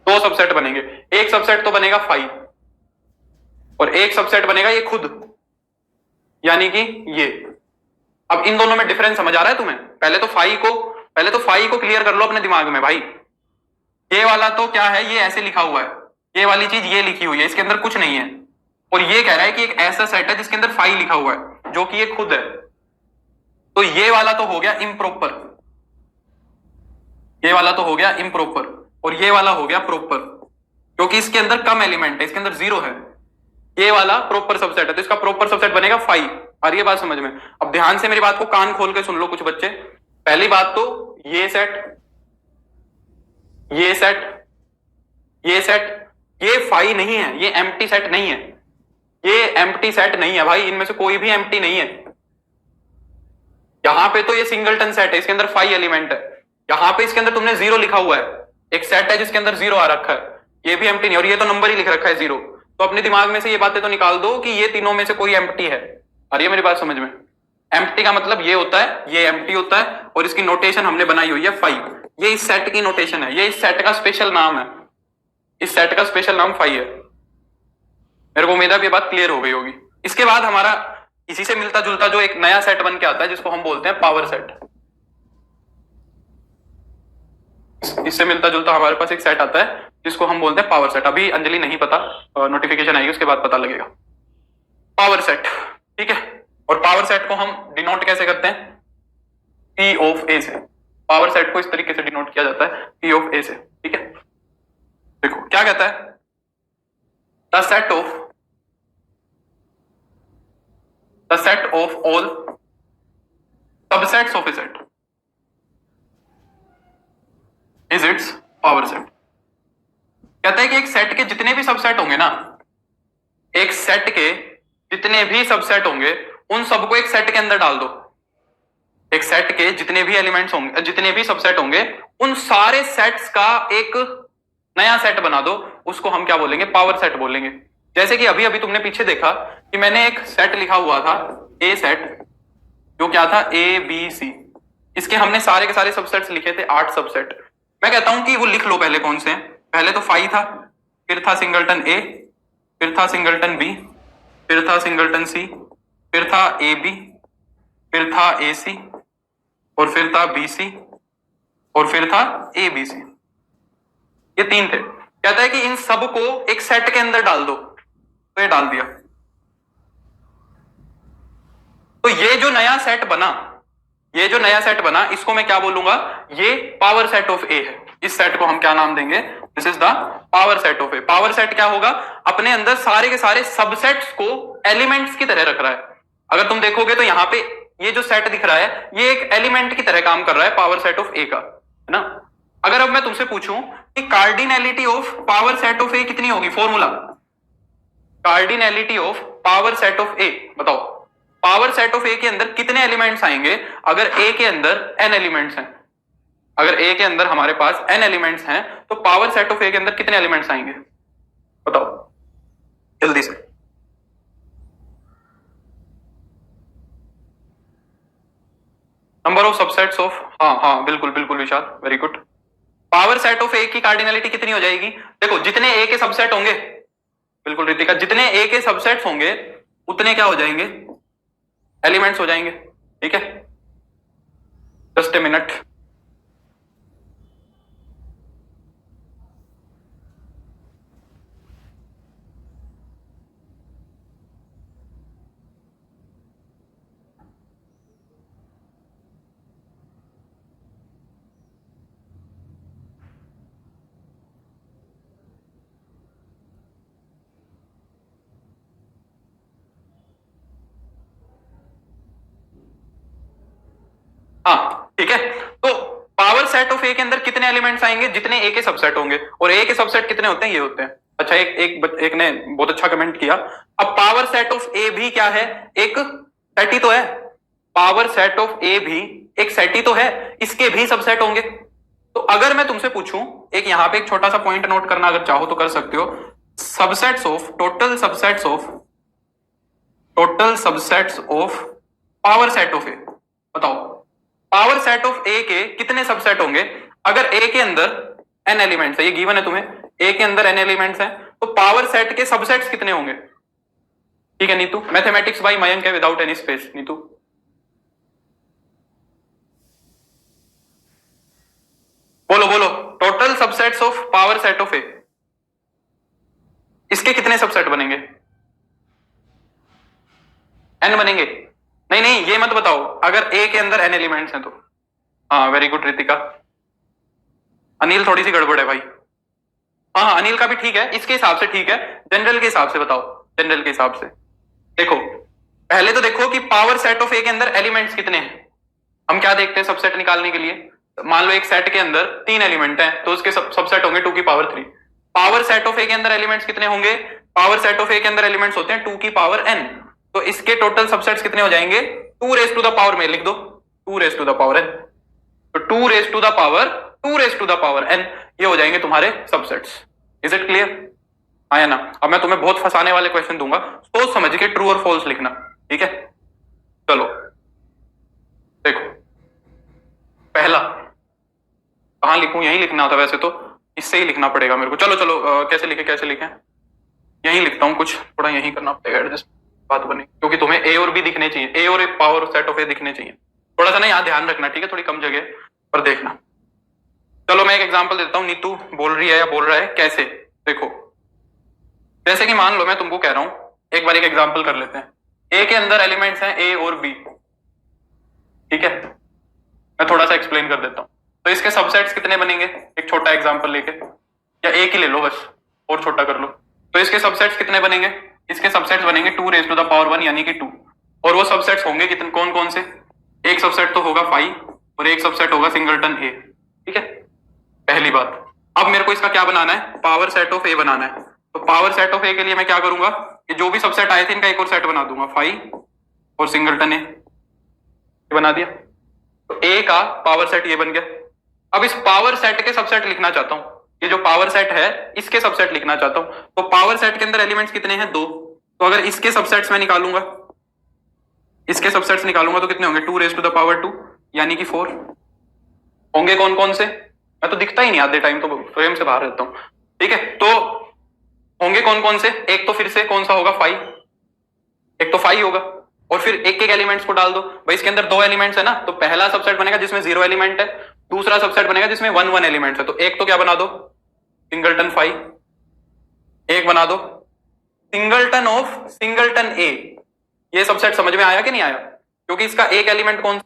2 सबसेट बनेंगे, एक सबसेट तो बनेगा 5 और एक सबसेट बनेगा ये खुद, यानी कि ये। अब इन दोनों में डिफरेंस समझ आ रहा है तुम्हें? पहले तो 5 को क्लियर कर लो अपने दिमाग में भाई। ये वाला तो क्या है, ये ऐसे लिखा हुआ है, ये वाली चीज ये लिखी हुई है, इसके अंदर कुछ नहीं है। और ये कह रहा है कि एक ऐसा सेट है जिसके अंदर 5 लिखा हुआ है जो कि ये खुद है। तो ये वाला तो हो गया इम्प्रॉपर, ये वाला तो हो गया इम्प्रॉपर, और ये वाला हो गया प्रॉपर, क्योंकि इसके अंदर कम एलिमेंट है, इसके अंदर 0 है। ये वाला प्रॉपर सबसेट है, तो इसका प्रॉपर सबसेट बनेगा 5। आ रही है बात समझ में? अब ध्यान से मेरी बात को कान खोल के सुन लो कुछ बच्चे। पहली बात तो ये सेट, ये सेट, ये सेट, ये 5 नहीं है, ये एम्प्टी सेट नहीं है, ये एम्प्टी सेट नहीं है भाई, इनमें से कोई भी एम्प्टी नहीं है। यहां पे तो ये सिंगलटन सेट है, इसके अंदर 5 एलिमेंट है। यहां पे इसके अंदर तुमने 0 लिखा हुआ है, एक सेट है जिसके अंदर 0 आ रखा है, ये भी एम्प्टी नहीं, और ये तो नंबर ही लिख रखा है 0। तो अपने दिमाग में से ये बातें तो निकाल दो कि ये तीनों में से कोई एम्प्टी है। और ये मेरी बात समझ में? एम्प्टी का मतलब ये होता है, ये एम्प्टी होता है, और इसकी नोटेशन हमने बनाई हुई है 5। ये इस सेट की नोटेशन है, ये इस सेट का स्पेशल नाम है, इस सेट का स्पेशल नाम 5 है। मेरे को उम्मीद है ये बात क्लियर हो गई होगी। इसके बाद हमारा इसी से मिलता जुलता जो एक नया सेट बन के आता है, जिसको हम बोलते हैं पावर सेट। इससे मिलता जुलता हमारे पास एक सेट आता है जिसको हम बोलते हैं पावर सेट। अभी अंजलि नहीं पता, नोटिफिकेशन आएगी उसके बाद पता लगेगा। पावर सेट, ठीक है। और पावर सेट को हम डिनोट कैसे करते हैं? P ऑफ A से। पावर सेट को इस तरीके से डिनोट किया जाता है, P ऑफ A से, ठीक है। देखो क्या कहता है, the set of all subsets of a set is it's power set. कहता है कि एक सेट के जितने भी सबसेट होंगे ना, एक सेट के जितने भी सबसेट होंगे उन सबको एक सेट के अंदर डाल दो। एक सेट के जितने भी एलिमेंट्स होंगे, जितने भी सबसेट होंगे, उन सारे सेट्स का एक नया सेट बना दो, उसको हम क्या बोलेंगे? पावर सेट बोलेंगे। जैसे कि अभी अभी तुमने पीछे देखा कि मैंने एक सेट लिखा हुआ था, ए सेट, जो क्या था? A B C. इसके हमने सारे के सारे सबसेट्स लिखे थे, 8 सबसेट। मैं कहता हूं कि वो लिख लो पहले कौन से हैं। पहले तो 5 था, फिर था सिंगलटन ए, फिर था सिंगलटन बी, फिर था सिंगलटन सी, फिर था ए बी, फिर था ए सी, और फिर था बी सी, और फिर था ए बी सी। ये 3 थे। कहता है कि इन सबको एक सेट के अंदर डाल दो, तो ये डाल दिया। तो ये जो नया सेट बना, ये जो नया सेट बना, इसको मैं क्या बोलूंगा? ये पावर सेट ऑफ ए है। इस सेट को हम क्या नाम देंगे? This is the power set of A. Power set क्या होगा? अपने अंदर सारे के सारे सबसेट्स को एलिमेंट्स की तरह रख रहा है। अगर तुम देखोगे तो यहां पे ये जो सेट दिख रहा है, ये एक एलिमेंट की तरह काम कर रहा है, पावर सेट ऑफ ए का, है ना। अगर अब मैं तुमसे पूछूं कि cardinality of power set of A कितनी होगी? Formula, cardinality of power set of A, बताओ। पावर सेट ऑफ ए के अंदर कितने एलिमेंट्स आएंगे अगर ए के अंदर n एलिमेंट्स हैं? अगर ए के अंदर हमारे पास n एलिमेंट्स हैं, तो पावर सेट ऑफ ए के अंदर कितने एलिमेंट्स आएंगे? बताओ जल्दी से। नंबर ऑफ सबसेट्स ऑफ, हाँ बिल्कुल बिल्कुल Vishal, very good. Power set of A की कार्डिनैलिटी कितनी हो जाएगी? देखो जितने ए के सबसेट होंगे, बिल्कुल रितिका, जितने ए के सबसेट्स होंगे उतने क्या हो जाएंगे? एलिमेंट्स हो जाएंगे, ठीक है। Just a minute. हाँ ठीक है, तो पावर सेट ऑफ ए के अंदर कितने एलिमेंट्स आएंगे? जितने ए के सबसेट होंगे। और ए के सबसेट कितने होते हैं? ये होते हैं। अच्छा, एक ने बहुत अच्छा कमेंट किया। अब पावर सेट ऑफ ए भी क्या है? एक सेट ही तो है। पावर सेट ऑफ ए भी एक सेट ही तो है, इसके भी सबसेट होंगे। तो अगर मैं तुमसे पूछूं, एक यहां पे एक छोटा सा पॉइंट नोट करना अगर चाहो तो कर सकते हो। Subsets of, total subsets of power set of A, बताओ पावर सेट ऑफ ए के कितने सबसेट होंगे? अगर ए के अंदर n एलिमेंट्स है, ये गिवन है तुम्हें, ए के अंदर n एलिमेंट्स हैं, तो पावर सेट के सबसेट्स कितने होंगे? ठीक है नीतू, मैथमेटिक्स बाय मयंक है, विदाउट एनी स्पेस। नीतू बोलो बोलो, total subsets of power set of A, इसके कितने सबसेट बनेंगे? n बनेंगे। नहीं नहीं, ये मत बताओ अगर ए के अंदर एन एलिमेंट्स हैं तो। हाँ वेरी गुड रितिका। अनिल थोड़ी सी गड़बड़ है भाई। हाँ हाँ अनिल का भी ठीक है, इसके हिसाब से ठीक है, जनरल के हिसाब से बताओ, जनरल के हिसाब से। देखो पहले तो देखो कि पावर सेट ऑफ ए के अंदर एलिमेंट्स कितने हैं। हम क्या देखते हैं सबसेट निकालने के लिए, मान लो एक सेट के अंदर 3 एलिमेंट हैं तो उसके सबसेट होंगे 2 की power 3। Power set of A के अंदर एलिमेंट्स कितने होंगे, पावर सेट ऑफ ए के अंदर एलिमेंट्स होते हैं 2 की पावर n। तो इसके टोटल सबसेट्स कितने हो जाएंगे, 2 रेज टू द पावर में लिख दो 2 raise to the power n। तो 2 raise to the power 2 raise to the power n ये हो जाएंगे तुम्हारे सबसेट्स। इज इट क्लियर, आया ना। अब मैं तुम्हें बहुत फंसाने वाले क्वेश्चन दूंगा, सोच समझ के ट्रू और फॉल्स लिखना, ठीक है। चलो देखो पहला कहां लिखूं, यही लिखना होता वैसे तो, इससे ही लिखना पड़ेगा मेरे को। चलो चलो कैसे लिखे कैसे लिखें, यही लिखता हूं, कुछ थोड़ा यही करना पड़ेगा एडजस्ट, बात बनी, क्योंकि तुम्हें ए और बी दिखने चाहिए, ए और पावर सेट ऑफ ए दिखने चाहिए। थोड़ा सा ना यहाँ ध्यान रखना, ठीक है, थोड़ी कम जगह पर देखना। चलो मैं एक एग्जांपल देता हूँ, नीतू बोल रही है या बोल रहा है कैसे, देखो जैसे कि मान लो मैं तुमको कह रहा हूं, एक बार एक एग्जांपल कर लेते हैं। ए के अंदर एलिमेंट्स हैं ए और बी, ठीक है, मैं थोड़ा सा एक्सप्लेन कर देता हूं। तो इसके सबसेट्स कितने बनेंगे, एक छोटा एग्जांपल लेके, या एक ही ले लो बस और छोटा कर लो। तो इसके सबसेट्स कितने बनेंगे, इसके सबसेट्स बनेंगे 2 रेज टू द पावर 1 यानी कि 2। और वो सबसेट्स होंगे कितने, कौन कौन से, एक सबसेट तो होगा 5 और एक सबसेट होगा सिंगलटन ए, ठीक है, पहली बात। अब मेरे को इसका क्या बनाना है, पावर सेट ऑफ ए बनाना है। तो पावर सेट ऑफ ए के लिए मैं क्या करूंगा कि जो भी सबसेट आए थे इनका एक और सेट बना दूंगा, 5 और सिंगलटन ए बना दिया। तो ए का पावर सेट ये बन गया। अब इस पावर सेट के सबसेट लिखना चाहता हूं, ये जो पावर सेट है इसके सबसेट लिखना चाहता हूं। तो पावर सेट के अंदर एलिमेंट्स कितने हैं, 2। तो अगर इसके सबसेट्स मैं निकालूंगा, इसके सबसेट्स निकालूंगा तो कितने होंगे, 2 रेज टू द पावर 2 यानी कि 4 होंगे। कौन कौन से, मैं तो दिखता ही नहीं आधे टाइम, तो फ्रेम से बाहर रहता हूं, ठीक है। तो होंगे कौन कौन से, एक तो फिर से कौन सा होगा 5, एक तो 5 होगा, और फिर एक एक एलिमेंट्स को डाल दो भाई। इसके अंदर 2 एलिमेंट्स है ना, तो पहला सबसेट बनेगा जिसमें 0 एलिमेंट है, दूसरा सबसेट बनेगा जिसमें 1 1 एलिमेंट्स है। तो एक तो क्या बना दो, सिंगलटन 5, एक बना दो सिंगलटन ऑफ सिंगलटन ए। ये सबसेट समझ में आया कि नहीं आया, क्योंकि इसका एक एलिमेंट कौन,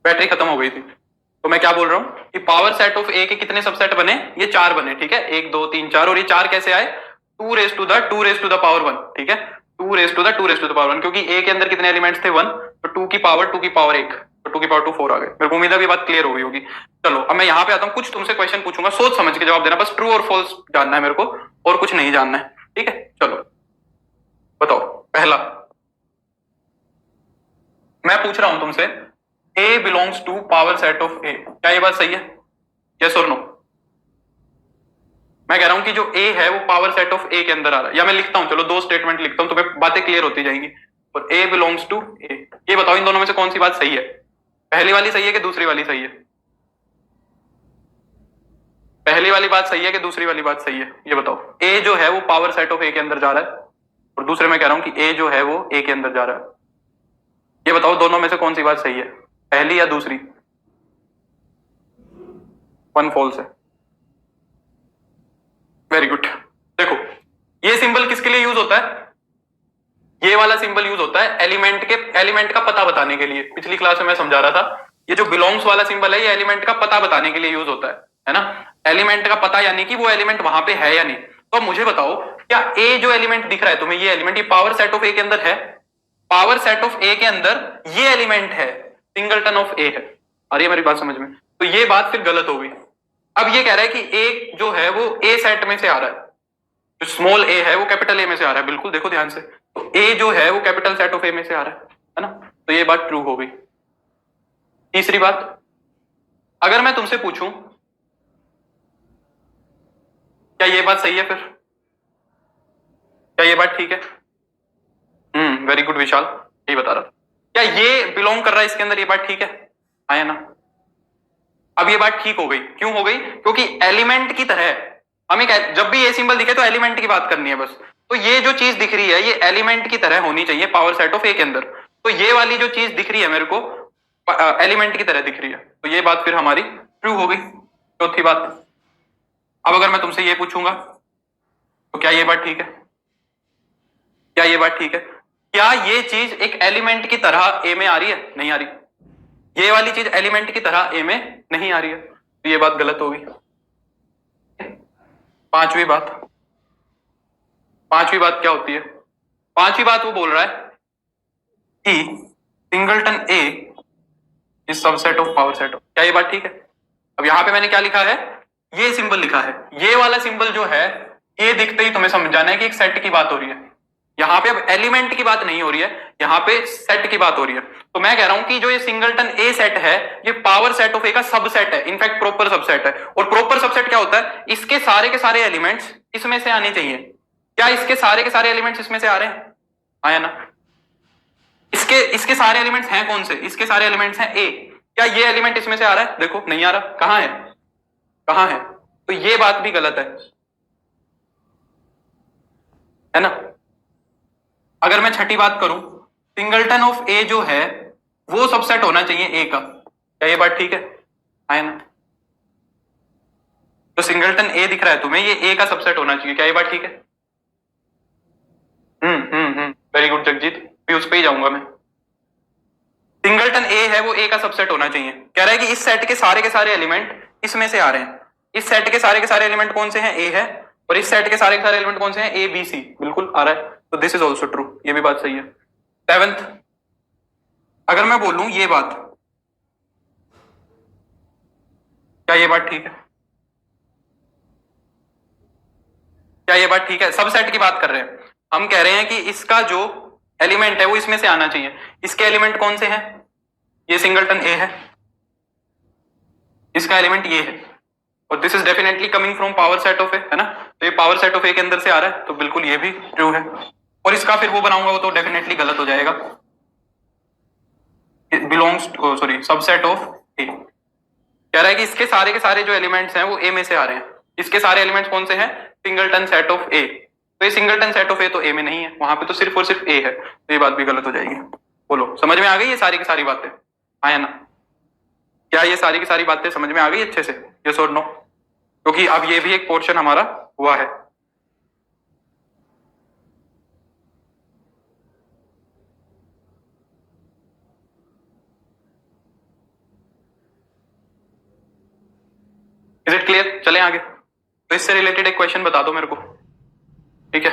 बैटरी खत्म हो गई थी। तो मैं क्या बोल रहा हूं कि पावर सेट ऑफ ए के कितने सबसेट बने, ये 4 बने, ठीक है, 1 2 3 4। और ये 4 कैसे आए, 2 रेज टू द पावर 1, ठीक है, 2 रेज टू द पावर 1, क्योंकि ए के अंदर कितने एलिमेंट्स थे 1, तो 2 की पावर 1, तो 2 की पावर 2 4 आ गए। मेरे को उम्मीद है ये बात क्लियर हो गई होगी। चलो अब मैं यहाँ पे आता हूँ, कुछ तुमसे क्वेश्चन पूछूंगा, सोच समझ के जवाब देना, बस ट्रू और फॉल्स जानना है मेरे को, और कुछ नहीं जानना है, ठीक है। चलो बताओ, पहला मैं पूछ रहा हूं तुमसे, A belongs to power set of A, क्या ये बात सही है, यस और नो। मैं कह रहा हूं कि जो ए है वो पावर सेट ऑफ ए के अंदर आ रहा है, या मैं लिखता हूं, चलो 2 स्टेटमेंट लिखता हूं, तुम्हें बातें क्लियर होती जाएंगी। और ए बिलोंग्स टू ए, ये बताओ इन दोनों में से कौन सी बात सही है, पहली वाली सही है कि दूसरी वाली सही है, पहली वाली बात सही है कि दूसरी वाली बात सही है, ये बताओ। ए जो है वो पावर सेट ऑफ ए के अंदर जा रहा है, और दूसरे में कह रहा हूं कि ए जो है वो ए के अंदर जा रहा है, ये बताओ दोनों में से कौन सी बात सही है, पहली या दूसरी। 1 फॉल्स है, वेरी गुड। देखो ये सिंबल किसके लिए यूज होता है, ये वाला सिंबल यूज होता है एलिमेंट का पता बताने के लिए। पिछली क्लास में मैं समझा रहा था, ये जो बिलोंग्स वाला सिंबल है ये एलिमेंट का पता बताने के लिए यूज होता है ना, एलिमेंट का पता यानी कि वो एलिमेंट वहां पे है या नहीं। तो मुझे बताओ, क्या ए जो एलिमेंट दिख रहा है तुम्हें, ये एलिमेंट ये पावर सेट ऑफ ए के अंदर है, पावर सेट ऑफ ए के अंदर ये एलिमेंट है, सिंगलटन ऑफ ए है। अरे मेरी बात समझ में, तो ये बात फिर गलत हो गई। अब ये कह रहा है कि ए जो है वो ए सेट में से आ रहा है, जो स्मॉल ए है वो कैपिटल ए में से आ रहा है, बिल्कुल देखो ध्यान से, तो ए जो है वो कैपिटल सेट ऑफ ए में से आ रहा है ना, तो ये बात ट्रू हो गई। तीसरी बात, अगर मैं तुमसे पूछूं क्या ये बात सही है फिर? क्या ये बात ठीक है? वेरी गुड विशाल, यही बता रहा था। क्या ये बिलोंग कर रहा है इसके अंदर, ये बात ठीक है? आया ना? अब ये बात ठीक हो गई, क्यों हो गई? क्योंकि एलिमेंट की तरह हमें जब भी ये सिंबल दिखे तो एलिमेंट की बात करनी है बस। तो ये जो चीज दिख रही है ये एलिमेंट की तरह होनी चाहिए पावर सेट ऑफ ए के अंदर। तो ये वाली जो चीज दिख रही है मेरे को एलिमेंट की तरह दिख रही है, तो ये बात फिर हमारी ट्रू हो गई। चौथी बात, अब अगर मैं तुमसे ये पूछूंगा तो क्या ये बात ठीक है? क्या ये बात ठीक है? क्या ये चीज एक एलिमेंट की तरह ए में आ रही है? नहीं आ रही। ये वाली चीज एलिमेंट की तरह ए में नहीं आ रही है, तो ये बात गलत होगी। पांचवी बात, पांचवी बात क्या होती है? पांचवी बात वो बोल रहा है कि singleton A is subset of power set of. क्या ये बात ठीक है? अब यहां पे मैंने क्या लिखा है, ये सिंबल लिखा है, ये वाला सिंबल जो है ये दिखते ही तुम्हें समझ जाना है कि एक सेट की बात हो रही है। यहां पे अब एलिमेंट की बात नहीं हो रही है, यहां पे सेट की बात हो रही है। तो मैं कह रहा हूं कि जो ये सिंगलटन ए सेट है ये पावर सेट ऑफ ए का सबसेट है, इनफैक्ट प्रॉपर सबसेट है। और प्रॉपर सबसेट क्या होता है? इसके सारे एलिमेंट्स इसमें से आने चाहिए। क्या इसके सारे एलिमेंट्स इसमें से आ रहे हैं? आया ना? इसके इसके सारे एलिमेंट्स हैं कौन से? इसके सारे एलिमेंट्स हैं ए। क्या ये एलिमेंट इसमें से आ रहा है? देखो नहीं आ रहा। कहां है? कहां है? तो ये बात भी गलत है ना? अगर मैं छठी बात करूं, सिंगलटन ऑफ ए जो है वो सबसेट होना चाहिए ए का। क्या ये बात ठीक है? है ना? तो सिंगलटन ए दिख रहा है तुम्हें, ये ए का सबसेट होना चाहिए। क्या ये बात ठीक है? वेरी गुड जगजीत, भी उस पे ही जाऊंगा मैं। सिंगलटन ए है वो ए का सबसेट होना चाहिए। कह रहा है कि इस सेट के सारे एलिमेंट इसमें से आ रहे हैं। इस सेट के सारे एलिमेंट कौन से हैं? ए है। और इस सेट के सारे एलिमेंट कौन से हैं? ए बी सी, बिल्कुल आ रहा है। तो दिस इज ऑल्सो ट्रू, ये भी बात सही है। सेवेंथ, अगर मैं बोलूं ये बात, क्या ये बात ठीक है? क्या ये बात ठीक है? सबसेट की बात कर रहे हैं हम, कह रहे हैं कि इसका जो एलिमेंट है वो इसमें से आना चाहिए। इसके एलिमेंट कौन से हैं? ये सिंगलटन ए है, इसका एलिमेंट ये है, और this is definitely coming from power set of A, है ना? तो ये पावर सेट ऑफ ए के अंदर से आ रहा है, तो बिल्कुल ये भी ट्रू है। और इसका फिर वो बनाऊंगा वो तो डेफिनेटली गलत हो जाएगा। बिलोंग्स सॉरी सबसेट ऑफ ए। कह रहा है कि इसके सारे जो एलिमेंट्स हैं वो ए में से आ रहे हैं। इसके सारे एलिमेंट्स कौन से हैं? सिंगलटन सेट ऑफ ए। तो ये सिंगलटन सेट ऑफ ए तो ए में नहीं है, वहां पे तो सिर्फ और सिर्फ ए है, तो ये बात भी गलत हो जाएगी। बोलो समझ में आ गई ये सारी की सारी बातें? आया ना? क्या ये सारी की सारी बातें समझ में आ गई अच्छे से? यस और नो? क्योंकि अब ये भी एक पोर्शन हमारा हुआ है। Is it clear? चलें आगे। तो इससे रिलेटेड एक क्वेश्चन बता दो मेरे को, ठीक है?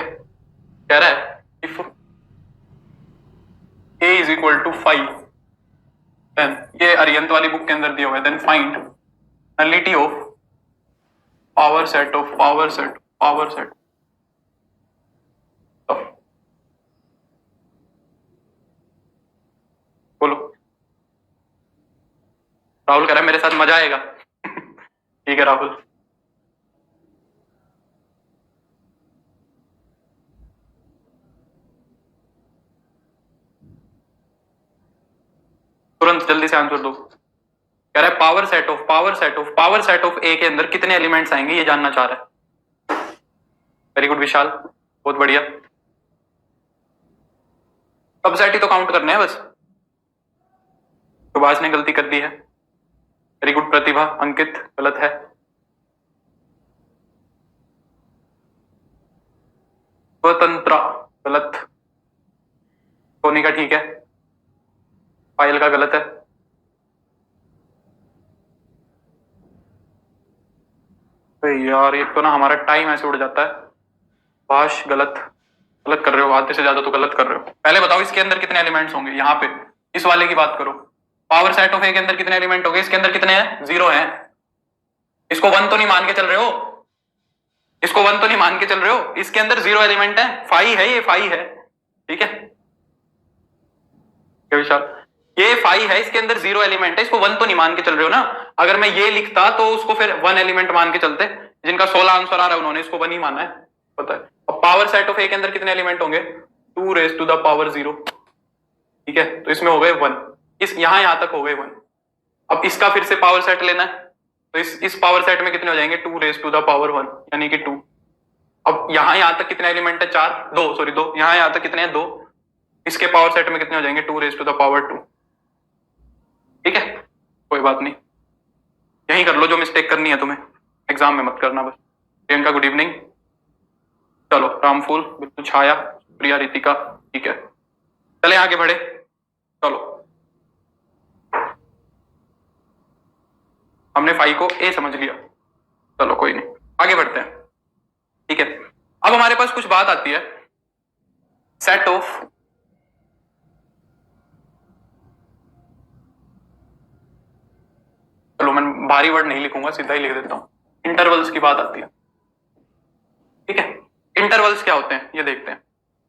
कह रहा है if a is equal to 5, then ये अरिहंत वाली बुक के अंदर दिया हुआ है, then find nullity of power set of power set power set. बोलो। राहुल कह रहा है मेरे साथ मजा आएगा। ठीक है राहुल। तुरंत जल्दी से आंसर दो। कह रहा है power set of power set of power set of A के अंदर कितने एलिमेंट्स आएंगे ये जानना चाह रहा है। वेरी गुड विशाल, बहुत बढ़िया। सबसेट ही तो काउंट करने हैं बस। सुभाष ने गलती कर दी है। वेरी गुड प्रतिभा। अंकित गलत है। स्वतंत्र गलत। सोनी का ठीक है। पायल का गलत है। यार ये तो ना हमारा टाइम ऐसे उड़ जाता है। भाष गलत। गलत कर रहे हो, आधे से ज्यादा तो गलत कर रहे हो। पहले बताओ इसके अंदर कितने एलिमेंट्स होंगे? यहाँ पे इस वाले की बात करो। पावर सेट ऑफ ए के अंदर कितने एलिमेंट होंगे? इसके अंदर कितने हैं? 0 हैं। इसको 1 तो नहीं मान के चल रहे हो? इसको 1 तो नहीं मान के चल रहे हो? इसके अंदर 0 एलिमेंट है। 5 है, ये 5 है, ठीक है विशाल? ये 5 है, इसके अंदर 0 एलिमेंट है, इसको 1 तो नहीं मान के चल रहे हो ना? अगर मैं ये लिखता तो उसको फिर 1 एलिमेंट मान के चलते, जिनका 16 आंसर आ रहा है उन्होंने इसको 1 ही माना है, पता है। अब पावर सेट ऑफ ए के अंदर कितने एलिमेंट होंगे, 2 रेज टू द पावर 0, ठीक है, तो इसमें हो गए 1, इस यहां तक हो गए 1। अब इसका फिर से पावर सेट लेना है, तो इस पावर सेट में कितने हो जाएंगे, 2 रेज टू द पावर 1 यानी कि 2। अब यहां तक कितने एलिमेंट है, 4, 2 सॉरी 2, यहां तक कितने हैं, 2, इसके पावर सेट में कितने हो जाएंगे, 2 रेज टू द पावर 2, ठीक है, कोई बात नहीं, यही कर लो, जो मिस्टेक करनी है तुम्हें एग्जाम में मत करना बस। प्रियंका गुड इवनिंग, चलो रामफूल बिल्कुल, छाया, प्रिया, रितिका, ठीक है, चले आगे बढ़े, चलो हमने फाई को ए समझ लिया, चलो कोई नहीं, आगे बढ़ते हैं, ठीक है। अब हमारे पास कुछ बात आती है, सेट ऑफ चलो मैं भारी वर्ड नहीं लिखूंगा, सीधा ही लिख देता हूं, इंटरवल्स की बात आती है, ठीक है। इंटरवल्स क्या होते हैं ये देखते हैं,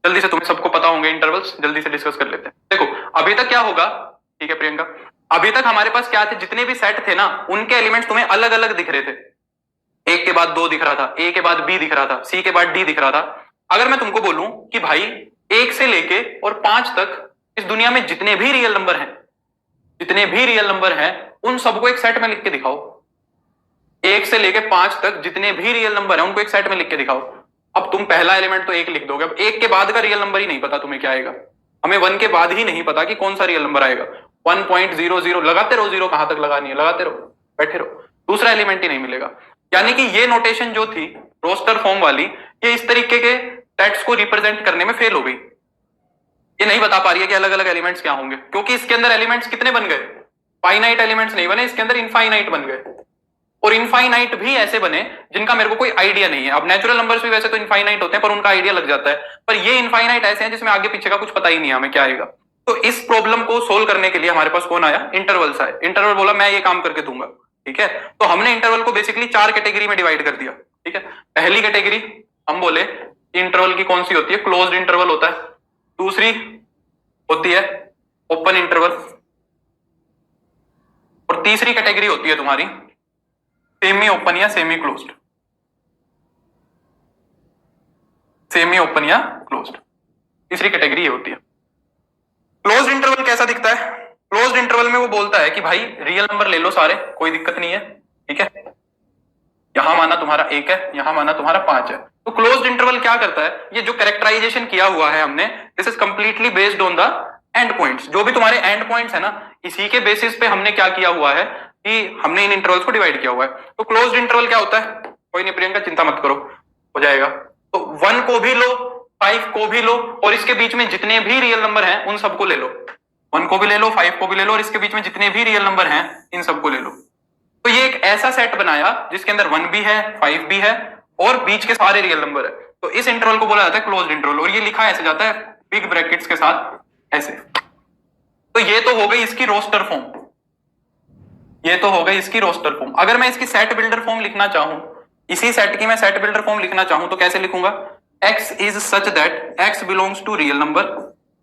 जल्दी से, तुम्हें सबको पता होंगे इंटरवल्स, जल्दी से डिस्कस कर लेते हैं। देखो अभी तक क्या होगा, ठीक है प्रियंका, अभी तक हमारे पास क्या थे, जितने भी सेट थे ना उनके एलिमेंट्स तुम्हें अलग अलग दिख रहे थे, एक के बाद 2 दिख रहा था, ए के बाद बी दिख रहा था, सी के बाद डी दिख रहा था। अगर मैं तुमको बोलूं कि भाई 1 से लेके और 5 तक इस दुनिया में जितने भी रियल नंबर हैं, जितने भी रियल नंबर हैं उन सबको एक सेट में लिख के दिखाओ, 1 से लेके 5 तक जितने भी रियल नंबर हैं उनको एक सेट में लिख के दिखाओ। अब तुम पहला एलिमेंट तो 1 लिख दोगे, अब 1 के बाद का रियल नंबर ही नहीं पता तुम्हें क्या आएगा, हमें 1 के बाद ही नहीं पता कि कौन सा रियल नंबर आएगा, 1.00 लगाते रहो, 0 कहां तक लगानी है लगाते रहो, बैठे रहो, दूसरा एलिमेंट ही नहीं मिलेगा। यानी कि ये नोटेशन जो थी रोस्टर फॉर्म वाली, ये इस तरीके के सेट्स को रिप्रेजेंट करने में फेल हो गई, ये नहीं बता पा रही है कि अलग अलग एलिमेंट्स क्या होंगे, क्योंकि इसके अंदर एलिमेंट्स कितने बन गए, फाइनाइट एलिमेंट्स नहीं बने, इसके अंदर इनफाइनाइट बन गए, और इनफाइनाइट भी ऐसे बने जिनका मेरे को कोई आइडिया नहीं है। अब नेचुरल नंबर्स भी वैसे तो इनफाइनाइट होते हैं पर उनका आइडिया लग जाता है, पर ये इनफाइनाइट ऐसे हैं जिसमें आगे पीछे का कुछ पता ही नहीं है हमें क्या आएगा। तो इस प्रॉब्लम को सोल्व करने के लिए हमारे पास कौन आया, इंटरवल्स आए। इंटरवल बोला मैं ये काम करके दूंगा, ठीक है। तो हमने इंटरवल को बेसिकली 4 कैटेगरी में डिवाइड कर दिया, ठीक है। पहली कैटेगरी हम बोले इंटरवल की कौन सी होती है, क्लोज्ड इंटरवल होता है, दूसरी होती है ओपन इंटरवल, और तीसरी कैटेगरी होती है तुम्हारी सेमी ओपन या सेमी क्लोज्ड, सेमी ओपन या क्लोज्ड, तीसरी कैटेगरी ये होती है। क्लोज्ड इंटरवल कैसा दिखता है, क्लोज्ड इंटरवल में वो बोलता है कि भाई रियल नंबर ले लो सारे, कोई दिक्कत नहीं है, ठीक है, यहां माना तुम्हारा 1 है, यहां माना तुम्हारा 5 है। तो क्लोज्ड इंटरवल क्या करता है, ये जो कैरेक्टराइजेशन किया हुआ है हमने, this is completely based on the end points, जो भी तुम्हारे एंड पॉइंट्स है ना, इसी के बेसिस पे हमने क्या किया हुआ है कि हमने इन इंटरवल्स को डिवाइड किया हुआ है। तो क्लोज्ड इंटरवल क्या होता है, कोई नहीं प्रियंका चिंता मत करो, हो जाएगा। तो 1 को भी लो, 5 को भी लो, और इसके बीच में जितने भी रियल नंबर हैं उन सबको ले लो, 1 को भी ले लो, 5 को भी ले लो, और इसके बीच में जितने भी रियल नंबर हैं इन सबको ले लो। तो ये एक ऐसा सेट बनाया जिसके अंदर 1 भी है, 5 भी है, और बीच के सारे रियल नंबर है। तो इस इंटरवल को बोला जाता है क्लोज्ड इंटरवल, और ये लिखा ऐसे जाता है बिग ब्रैकेट्स के साथ ऐसे। तो ये तो हो गई इसकी रोस्टर फॉर्म, ये तो हो गई इसकी रोस्टर फॉर्म। अगर मैं इसकी सेट बिल्डर फॉर्म लिखना चाहूं, इसी सेट की मैं सेट बिल्डर फॉर्म लिखना चाहूं तो कैसे लिखूंगा, x is such that x belongs to real number,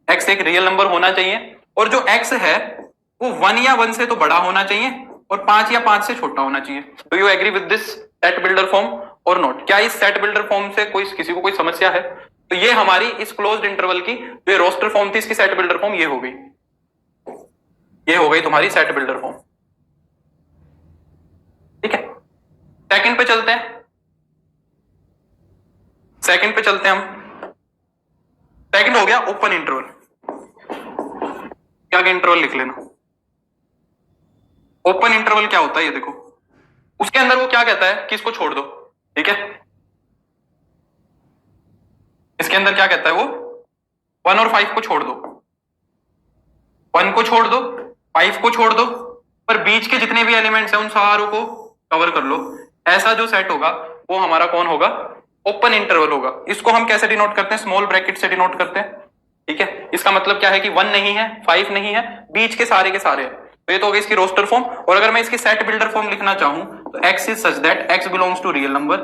x एक रियल नंबर होना चाहिए, और जो x है वो 1 या 1 से तो बड़ा होना चाहिए और 5 या 5 से छोटा होना चाहिए। Do you agree with this set builder form और नॉट? क्या इस सेट बिल्डर फॉर्म से कोई किसी को कोई समस्या है? तो ये हमारी इस क्लोज्ड इंटरवल की जो रोस्टर फॉर्म थी, इसकी सेट बिल्डर फॉर्म ये हो गई, ये हो गई तुम्हारी सेट बिल्डर फॉर्म, ठीक है। सेकंड पे चलते हैं, सेकंड पे चलते हैं हम। सेकंड हो गया ओपन इंटरवल, क्या इंटरवल लिख लेना। ओपन इंटरवल क्या होता है ये देखो, उसके अंदर वो क्या कहता है कि इसको छोड़ दो, ठीक है। इसके अंदर क्या कहता है वो, 1 और 5 को छोड़ दो, 1 को छोड़ दो, 5 को छोड़ दो, पर बीच के जितने भी एलिमेंट्स हैं उन सारों को कवर कर लो। ऐसा जो सेट होगा वो हमारा कौन होगा, ओपन इंटरवल होगा। इसको हम कैसे डिनोट करते हैं, स्मॉल ब्रैकेट से डिनोट करते हैं, ठीक है। इसका मतलब क्या है कि 1 नहीं है, 5 नहीं है, बीच के सारे हैं। तो ये तो हो गई इसकी रोस्टर फॉर्म। और अगर मैं इसकी सेट बिल्डर फॉर्म लिखना चाहूं तो x is such that x belongs to real number,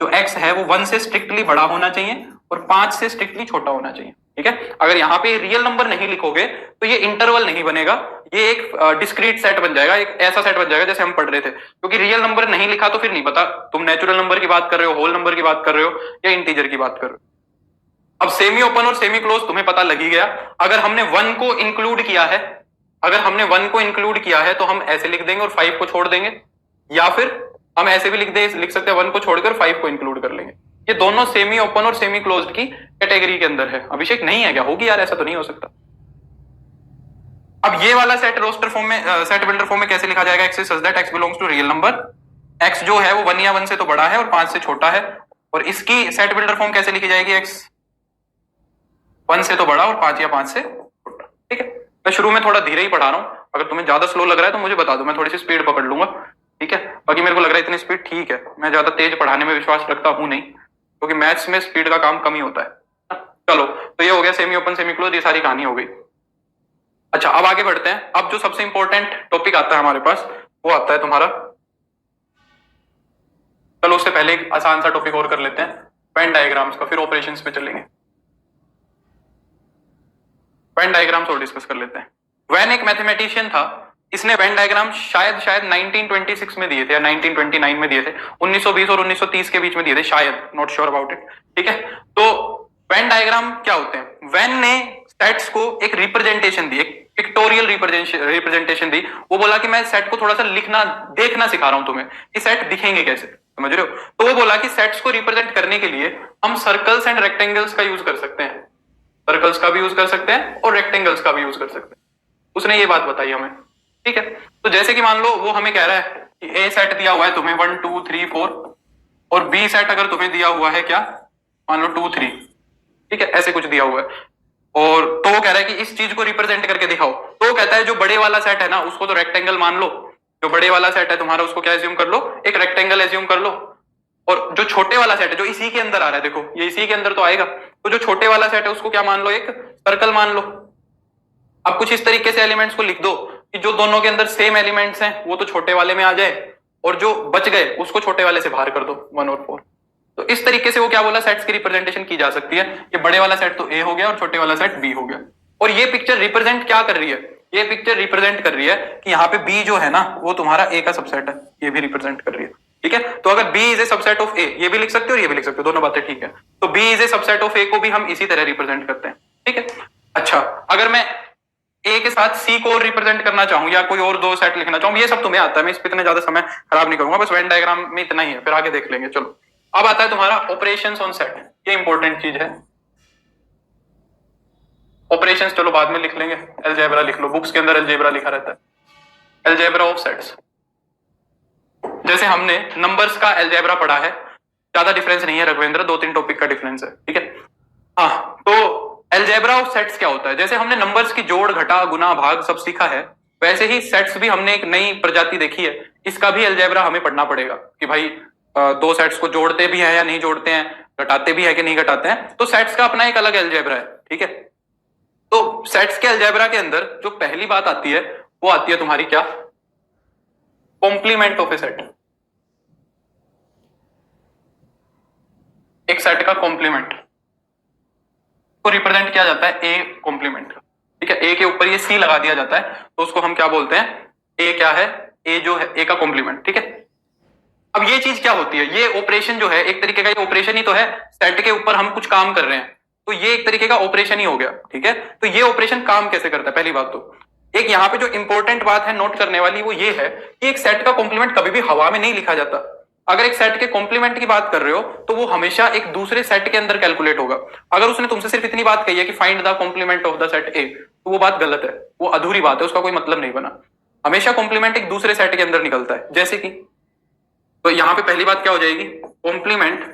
जो x है वो 1 से स्ट्रिक्टली बड़ा होना चाहिए और 5 से स्ट्रिक्टली छोटा होना चाहिए, ठीक है। अगर यहाँ पे रियल नंबर नहीं लिखोगे तो ये इंटरवल नहीं बनेगा, ये एक डिस्क्रीट सेट बन जाएगा, एक ऐसा सेट बन जाएगा जैसे हम पढ़ रहे थे। क्योंकि रियल नंबर नहीं लिखा तो फिर नहीं पता तुम नेचुरल नंबर की बात कर रहे हो, होल नंबर की बात कर रहे हो या इंटीजर की बात कर रहे हो। अब सेमी ओपन और सेमी क्लोज तुम्हें पता लग ही गया। अगर हमने 1 को इंक्लूड किया है, अगर हमने 1 को इंक्लूड किया है तो हम ऐसे लिख देंगे और 5 को छोड़ देंगे, या फिर हम ऐसे भी लिख सकते हैं 1 को छोड़कर 5 को इंक्लूड कर लेंगे। ये दोनों सेमी ओपन और सेमी क्लोज्ड की कैटेगरी के अंदर है। अभिषेक नहीं है क्या? होगी यार, ऐसा तो नहीं हो सकता। अब ये वाला सेट रोस्टर फॉर्म में, सेट बिल्डर फॉर्म में कैसे लिखा जाएगा? X such that x belongs to real number. X जो है वो 1 या 1 से तो बड़ा है और 5 से छोटा है, और इसकी सेट बिल्डर फॉर्म कैसे लिखी जाएगी? एक्स 1 से तो बड़ा और 5 या 5 से छोटा। ठीक है, मैं शुरू में थोड़ा धीरे ही पढ़ा रहा हूं, अगर तुम्हें ज्यादा स्लो लग रहा है तो मुझे बता दो, मैं थोड़ी सी स्पीड पकड़ लूंगा। ठीक है, बाकी मेरे को लग रहा है इतनी स्पीड ठीक है, मैं ज्यादा तेज पढ़ाने में विश्वास रखता हूं नहीं, क्योंकि मैथ्स में स्पीड का काम कम ही होता है। चलो, तो ये हो गया सेमी ओपन सेमी क्लोज, ये सारी कहानी हो गई। अच्छा, अब आगे बढ़ते हैं। अब जो सबसे इंपॉर्टेंट टॉपिक आता है हमारे पास वो आता है तुम्हारा, चलो उससे पहले एक आसान सा टॉपिक और कर लेते हैं, वेन डायग्राम्स का, फिर ऑपरेशंस पे चलेंगे। वेन डायग्राम्स और डिस्कस कर लेते हैं। वेन एक मैथमेटिशियन था, इसने वेन डायग्राम शायद 1926 में दिए थे या 1929 में दिए थे, 1920 और 1930 के बीच में दिए थे शायद, नॉट श्योर अबाउट इट। ठीक है, तो वेन डायग्राम क्या होते हैं? वेन ने सेट्स को एक रिप्रेजेंटेशन दी, एक पिक्टोरियल रिप्रेजेंटेशन दी। वो बोला कि मैं सेट को थोड़ा सा लिखना देखना सिखा रहा हूं तुम्हें कि सेट दिखेंगे कैसे, समझ रहे हो? तो वो बोला कि सेट्स को रिप्रेजेंट करने के लिए हम सर्कल्स एंड रेक्टेंगल्स का यूज कर सकते हैं, सर्कल्स का भी यूज कर सकते हैं और रेक्टेंगल्स का भी यूज कर सकते हैं। उसने ये बात बताई हमें। ठीक है, तो जैसे कि मान लो वो हमें कह रहा है कि ए सेट दिया हुआ है तुम्हें 1 2 3 4, और बी सेट अगर तुम्हें दिया हुआ है क्या, मान लो 2 3, ठीक है, ऐसे कुछ दिया हुआ है, और तो वो कह रहा है कि इस चीज को रिप्रेजेंट करके दिखाओ। तो वो कहता है जो बड़े वाला सेट है ना उसको तो रेक्टेंगल मान लो, जो बड़े वाला सेट है तुम्हारा उसको क्या एज्यूम कर लो, एक रेक्टेंगल एज्यूम कर लो, और जो छोटे वाला सेट है जो इसी के अंदर आ रहा है, देखो ये इसी के अंदर तो आएगा, तो जो छोटे वाला सेट है उसको क्या मान लो, एक सर्कल मान लो। अब कुछ इस तरीके से एलिमेंट्स को लिख दो कि जो दोनों के अंदर सेम एलिमेंट्स हैं वो तो छोटे वाले में आ जाए, और जो बच गए उसको छोटे वाले से बाहर कर दो, 1 और 4। तो इस तरीके से वो क्या बोला, सेट्स की रिप्रेजेंटेशन की जा सकती है। ये बड़े वाला सेट तो ए हो गया और छोटे वाला सेट बी हो गया। और ये पिक्चर रिप्रेजेंट क्या कर रही है? ये पिक्चर रिप्रेजेंट कर रही है कि यहाँ पे बी जो है ना वो तुम्हारा ए का सबसेट है, ये भी रिप्रेजेंट कर रही है। ठीक है, तो अगर B is a subset of A, ये भी लिख सकते हो और ये भी लिख सकते हो, दोनों बातें ठीक है। तो B is a subset of A को भी हम इसी तरह रिप्रेजेंट करते हैं। ठीक है, अच्छा, अगर मैं ए के साथ सी को रिप्रेजेंट करना चाहूं या कोई और दो सेट लिखना चाहूं, ये सब तुम्हें आता है, मैं इस पे इतना ज्यादा समय खराब नहीं करूंगा, बस वेन डायग्राम में इतना ही है, फिर आगे देख लेंगे। चलो, अब आता है तुम्हारा ऑपरेशंस ऑन सेट, ये इंपॉर्टेंट चीज है। ऑपरेशंस चलो बाद में लिख लेंगे, अलजेब्रा लिख लो, बुक्स के अंदर अलजेब्रा लिखा रहता है, अलजेब्रा ऑफ सेट्स। जैसे हमने नंबर्स का अलजेब्रा पढ़ा है, ज्यादा डिफरेंस नहीं है रघुवेंद्र, 2-3 टॉपिक का डिफरेंस है। ठीक है, हाँ, तो अलजेब्रा ऑफ सेट्स क्या होता है? जैसे हमने नंबर्स की जोड़ घटा गुना भाग सब सीखा है, वैसे ही सेट्स भी हमने एक नई प्रजाति देखी है, इसका भी अलजेब्रा हमें पढ़ना पड़ेगा कि भाई दो सेट्स को जोड़ते भी है या नहीं जोड़ते हैं, घटाते भी है कि नहीं घटाते हैं, तो सेट्स का अपना एक अलग अलजेब्रा है। ठीक है, तो सेट्स के अलजेब्रा के अंदर जो पहली बात आती है वो आती है तुम्हारी क्या, कॉम्प्लीमेंट ऑफ ए सेट। एक सेट का कॉम्प्लीमेंट को रिप्रेजेंट किया जाता है ए कॉम्प्लीमेंट। ठीक है, ए के ऊपर ये सी लगा दिया जाता है, तो उसको हम क्या बोलते हैं, ए क्या है, ए जो है ए का कॉम्प्लीमेंट। ठीक है, अब ये चीज क्या होती है, ये ऑपरेशन जो है एक तरीके का ये ऑपरेशन ही तो है, सेट के ऊपर हम कुछ काम कर रहे हैं, तो ये एक तरीके का ऑपरेशन ही हो गया। ठीक है, तो ये ऑपरेशन काम कैसे करता है? पहली बात तो एक यहाँ पे जो इंपॉर्टेंट बात है नोट करने वाली वो ये है कि एक सेट का कॉम्प्लीमेंट कभी भी हवा में नहीं लिखा जाता। अगर एक सेट के कॉम्प्लीमेंट की बात कर रहे हो तो वो हमेशा एक दूसरे सेट के अंदर कैलकुलेट होगा। अगर उसने तुमसे सिर्फ इतनी बात कही है कि find the complement of the set A, तो वो बात गलत है, वो अधूरी बात है, उसका कोई मतलब नहीं बना। हमेशा कॉम्प्लीमेंट एक दूसरे सेट के अंदर निकलता है, जैसे कि, तो यहां पे पहली बात क्या हो जाएगी, complement,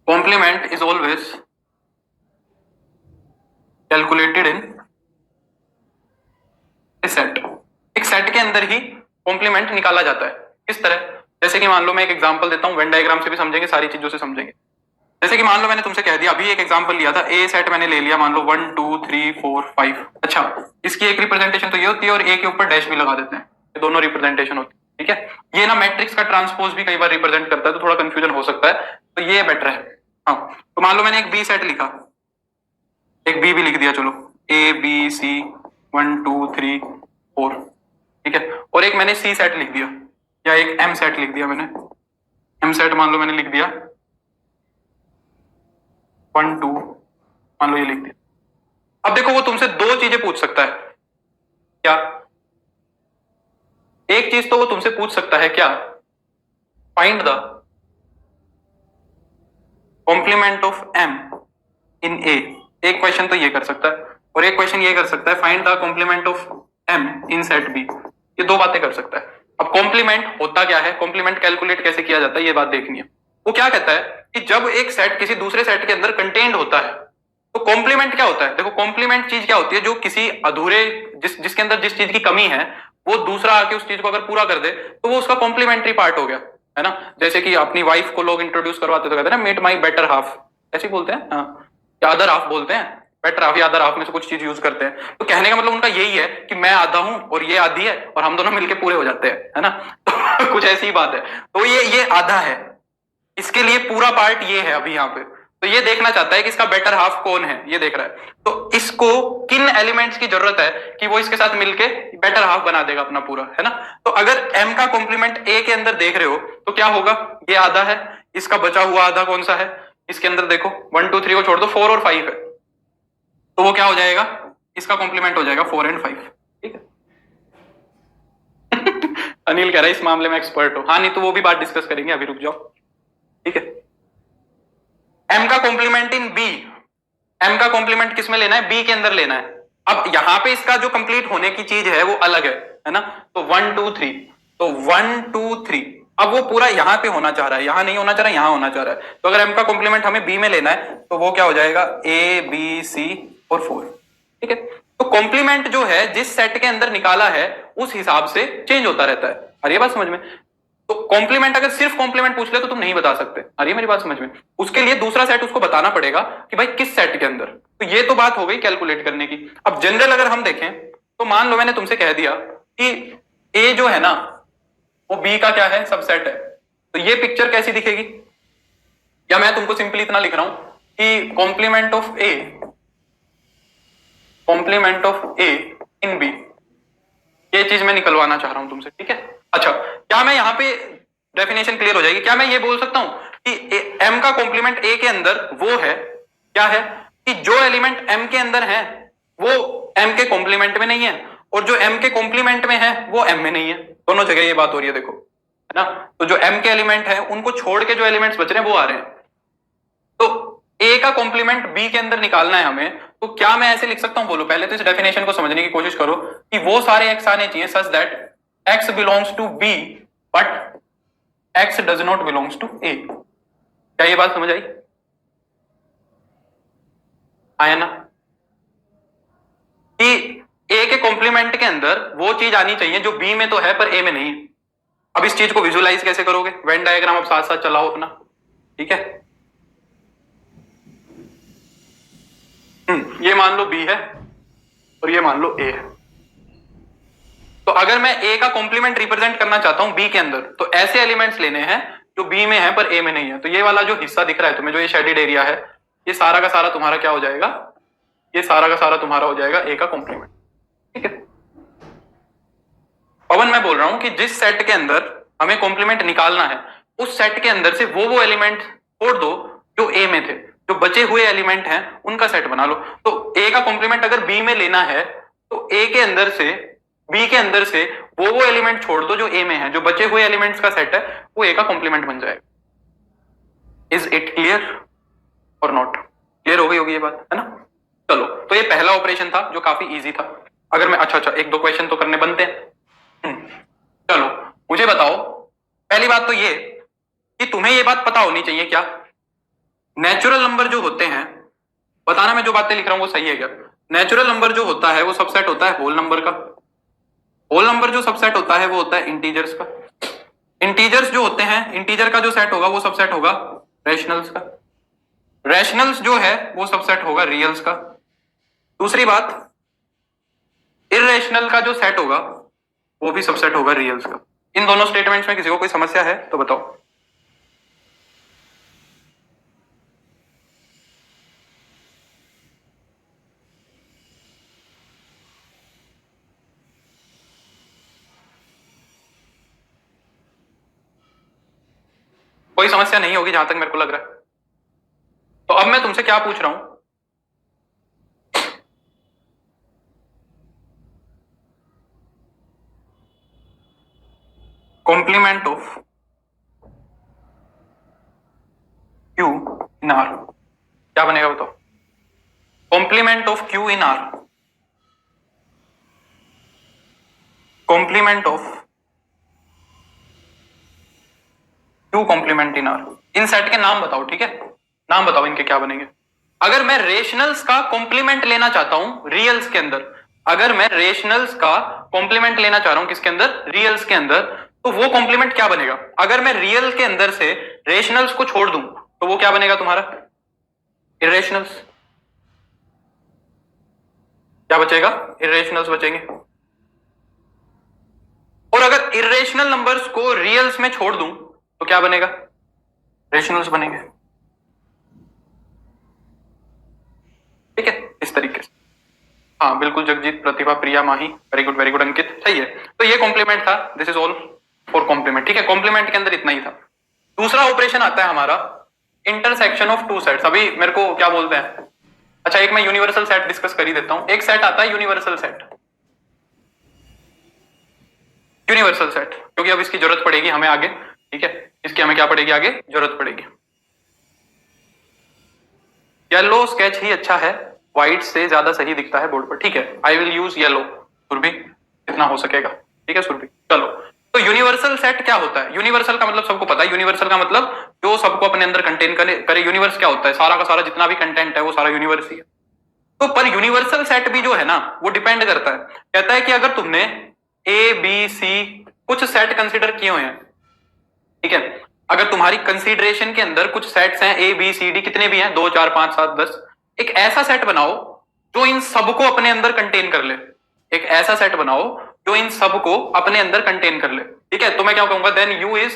complement is always calculated in a set. एक सेट के अंदर ही कॉम्प्लीमेंट निकाला जाता है। किस तरह? जैसे कि मान लो मैं एक एग्जांपल देता हूं, वेन डायग्राम से भी समझेंगे, सारी चीजों से समझेंगे। जैसे कि मान लो मैंने तुमसे कह दिया, अभी एक एग्जांपल लिया था, ए सेट मैंने ले लिया, मान लो 1 2 3 4 5। अच्छा, इसकी एक रिप्रेजेंटेशन तो ये होती है और ए के ऊपर डैश भी लगा देते हैं, ये दोनों रिप्रेजेंटेशन होती है। ठीक है, ये ना मैट्रिक्स का ट्रांसपोज भी कई बार रिप्रेजेंट करता है, तो थोड़ा कंफ्यूजन हो सकता है, तो ये बेटर है। हाँ, तो मान लो मैंने एक बी सेट लिखा, एक बी भी लिख दिया, चलो ए बी सी 1 2 3 4, ठीक है। और एक मैंने सी सेट लिख दिया, या एक एम सेट लिख दिया मैंने, एम सेट मान लो मैंने लिख दिया 1 2, मान लो ये लिख दिया। अब देखो वो तुमसे दो चीजें पूछ सकता है, क्या? एक चीज तो वो तुमसे पूछ सकता है क्या, find the complement of M in A. एक क्वेश्चन तो ये कर सकता है, और एक क्वेश्चन ये कर सकता है find the complement of M in set B. ये दो बातें कर सकता है। अब कॉम्प्लीमेंट होता क्या है, कॉम्प्लीमेंट कैलकुलेट कैसे किया जाता है, ये बात देखनी है। वो क्या कहता है कि जब एक सेट किसी दूसरे सेट के अंदर कंटेन्ड होता है तो कॉम्प्लीमेंट क्या होता है। देखो कॉम्प्लीमेंट चीज क्या होती है, जो किसी अधूरे जिसके अंदर जिस चीज की कमी है वो दूसरा आके उस चीज को अगर पूरा कर दे तो वो उसका कॉम्प्लीमेंट्री पार्ट हो गया, है ना। जैसे कि अपनी वाइफ को लोग इंट्रोड्यूस करवाते तो कहते हैं ना मेट माई बेटर हाफ, ऐसे बोलते हैं, हाँ, या अदर हाफ बोलते हैं, बेटर हाफ या अदर हाफ में से कुछ चीज यूज करते हैं। तो कहने का मतलब उनका यही है कि मैं आधा हूं और ये आधी है और हम दोनों मिलके पूरे हो जाते हैं, है ना। तो कुछ ऐसी बात है। तो ये आधा है, इसके लिए पूरा पार्ट ये है अभी यहाँ पे। तो ये देखना चाहता है कि इसका बेटर हाफ कौन है, ये देख रहा है। तो इसको किन एलिमेंट्स की जरूरत है कि वो इसके साथ मिलके बेटर हाफ बना देगा अपना पूरा, है ना। तो अगर m का कॉम्प्लीमेंट a के अंदर देख रहे हो तो क्या होगा, ये आधा है, इसका बचा हुआ आधा कौन सा है, इसके अंदर देखो 1 2 3 को छोड़ दो 4 और 5 है, तो वो क्या हो जाएगा, इसका कॉम्प्लीमेंट हो जाएगा 4 और 5, ठीक है। अनिल कह रहा है इस मामले में एक्सपर्ट हो, हाँ नहीं तो वो भी बात डिस्कस करेंगे, अभी रुक जाओ, ठीक है। m का कॉम्प्लीमेंट इन b, m का कॉम्प्लीमेंट किस में लेना है, b के अंदर लेना है। अब यहां पे इसका जो कंप्लीट होने की चीज है वो अलग है ना। तो 1 2 3, तो 1 2 3, अब वो पूरा यहां पे होना चाह रहा है, यहां नहीं होना चाह रहा है, यहां होना चाह रहा है। तो अगर m का कॉम्प्लीमेंट हमें b में लेना है तो वो क्या हो जाएगा, a b c और 4, ठीक है। तो कॉम्प्लीमेंट जो है जिस सेट के अंदर निकाला है उस हिसाब से चेंज होता रहता है। अरे ये बात समझ में। तो कॉम्प्लीमेंट अगर सिर्फ कॉम्प्लीमेंट पूछ ले तो तुम नहीं बता सकते, अरे मेरी बात समझ में। उसके लिए दूसरा सेट उसको बताना पड़ेगा कि भाई किस सेट के अंदर। तो ये तो बात हो गई कैलकुलेट करने की। अब जनरल अगर हम देखें तो मान लो मैंने तुमसे कह दिया कि ए जो है ना वो बी का क्या है, सबसेट है। तो ये पिक्चर कैसी दिखेगी, या मैं तुमको सिंपली इतना लिख रहा हूं कि complement of A, complement of A in B, ये चीज मैं निकलवाना चाह रहा हूं तुमसे, ठीक है। अच्छा, क्या मैं यहां पे डेफिनेशन क्लियर हो जाएगी, क्या मैं ये बोल सकता हूं कि m का कॉम्प्लीमेंट a के अंदर वो है, क्या है कि जो एलिमेंट m के अंदर है वो m के कॉम्प्लीमेंट में नहीं है, और जो m के कॉम्प्लीमेंट में है वो m में नहीं है। दोनों जगह ये बात हो रही है, देखो, है ना। तो जो m के एलिमेंट है उनको छोड़ के जो एलिमेंट्स बच रहे हैं वो आ रहे हैं। तो a का कॉम्प्लीमेंट b के अंदर निकालना है हमें, तो क्या मैं ऐसे लिख सकता हूं, बोलो पहले तो इस डेफिनेशन को समझने की कोशिश करो कि वो सारे x आने चाहिए such that x belongs to b but x does not belongs to a। क्या ये बात समझ आई, आया ना, कि a के कॉम्प्लीमेंट के अंदर वो चीज आनी चाहिए जो b में तो है पर a में नहीं है। अब इस चीज को विजुअलाइज कैसे करोगे, वेन डायग्राम अब साथ साथ चलाओ अपना, ठीक है। ये मान लो b है और ये मान लो a है। तो अगर मैं a का कॉम्प्लीमेंट रिप्रेजेंट करना चाहता हूं b के अंदर तो ऐसे एलिमेंट्स लेने हैं जो b में है पर a में नहीं है। तो ये वाला जो हिस्सा दिख रहा है तुम्हें, जो ये शेडेड एरिया है, ये सारा का सारा तुम्हारा क्या हो जाएगा, ये सारा का सारा तुम्हारा हो जाएगा a का कॉम्प्लीमेंट, ठीक है। पवन मैं बोल रहा हूं कि जिस सेट के अंदर हमें कॉम्प्लीमेंट निकालना है उस सेट के अंदर से वो एलिमेंट छोड़ दो जो a में थे, जो बचे हुए एलिमेंट हैं उनका सेट बना लो। तो a का कॉम्प्लीमेंट अगर b में लेना है तो a के अंदर से, b के अंदर से वो एलिमेंट छोड़ दो जो a में है, जो बचे हुए एलिमेंट्स का सेट है वो a का कॉम्प्लीमेंट बन जाएगा। इज इट क्लियर और नॉट क्लियर, हो गई होगी ये बात, है ना। चलो, तो ये पहला ऑपरेशन था जो काफी इजी था। अगर मैं अच्छा एक दो क्वेश्चन तो करने बनते हैं। चलो मुझे बताओ, पहली बात तो ये कि तुम्हें ये बात पता होनी चाहिए क्या, नेचुरल नंबर जो होते हैं, बताना मैं जो बातें लिख रहा हूं वो सही है क्या। नेचुरल नंबर जो होता है वो सबसेट होता है होल नंबर का। होल नंबर जो सबसेट होता है वो होता है इंटीजर्स का। इंटीजर्स जो होते हैं, इंटीजर का जो सेट होगा वो सबसेट होगा रैशनल्स का। रैशनल्स जो है वो सबसेट होगा रियल्स का। दूसरी बात, इररेशनल का जो सेट होगा वो भी सबसेट होगा रियल्स का। इन दोनों स्टेटमेंट्स में किसी को कोई समस्या है तो बताओ। कोई समस्या नहीं होगी जहां तक मेरे को लग रहा है। तो अब मैं तुमसे क्या पूछ रहा हूं, complement of Q in R क्या बनेगा बताओ? Complement of Q in R, complement of Q complement in R, इन सेट के नाम बताओ, ठीक है? नाम बताओ इनके क्या बनेंगे। अगर मैं रेशनल्स का कॉम्प्लीमेंट लेना चाहता हूं रियल्स के अंदर, अगर मैं रेशनल्स का कॉम्प्लीमेंट लेना चाह रहा हूं किसके अंदर? रियल्स के अंदर, तो वो कॉम्प्लीमेंट क्या बनेगा? अगर मैं रियल के अंदर से रेशनल्स को छोड़ दूं तो वो क्या बनेगा तुम्हारा? इरेशनल्स। क्या बचेगा? इरेशनल्स बचेंगे। और अगर इरेशनल नंबर्स को रियल्स में छोड़ दूं तो क्या बनेगा? रेशनल्स बनेंगे। ठीक है, इस तरीके से। हाँ बिल्कुल जगजीत, प्रतिभा, प्रिया, माही, वेरी गुड अंकित, सही है। तो ये कॉम्प्लीमेंट था, this is all for complement. ठीक है, कॉम्प्लीमेंट के अंदर इतना ही था। दूसरा ऑपरेशन आता है हमारा इंटरसेक्शन ऑफ टू सेट्स। अभी मेरे को क्या बोलते हैं, अच्छा एक मैं यूनिवर्सल सेट डिस्कस कर ही देता हूं। एक सेट आता है यूनिवर्सल सेट, यूनिवर्सल सेट, क्योंकि अब इसकी जरूरत पड़ेगी हमें आगे। ठीक है, इसकी हमें क्या पड़ेगी आगे? जरूरत पड़ेगी। येलो स्केच ही अच्छा है, व्हाइट से ज्यादा सही दिखता है बोर्ड पर। ठीक है, I will use yellow Surabhi, इतना हो सकेगा। ठीक है सुरभि, चलो। तो यूनिवर्सल सेट क्या होता है? यूनिवर्सल का मतलब सबको पता है, यूनिवर्सल का मतलब जो सबको अपने अंदर कंटेन करे। यूनिवर्स क्या होता है? सारा का सारा जितना भी कंटेंट है वो सारा यूनिवर्स ही है। तो पर यूनिवर्सल सेट भी जो है ना वो डिपेंड करता है, कहता है कि अगर तुमने ए बी सी कुछ सेट कंसिडर किए हुए हैं, ठीक है, अगर तुम्हारी कंसीडरेशन के अंदर कुछ सेट्स हैं ए बी सी डी, कितने भी हैं, 2 4 5 7 10, एक ऐसा सेट बनाओ जो इन सबको अपने अंदर कंटेन कर ले। एक ऐसा सेट बनाओ जो इन सबको अपने अंदर कंटेन कर ले। ठीक है, तो मैं क्या कहूंगा, देन यू इज,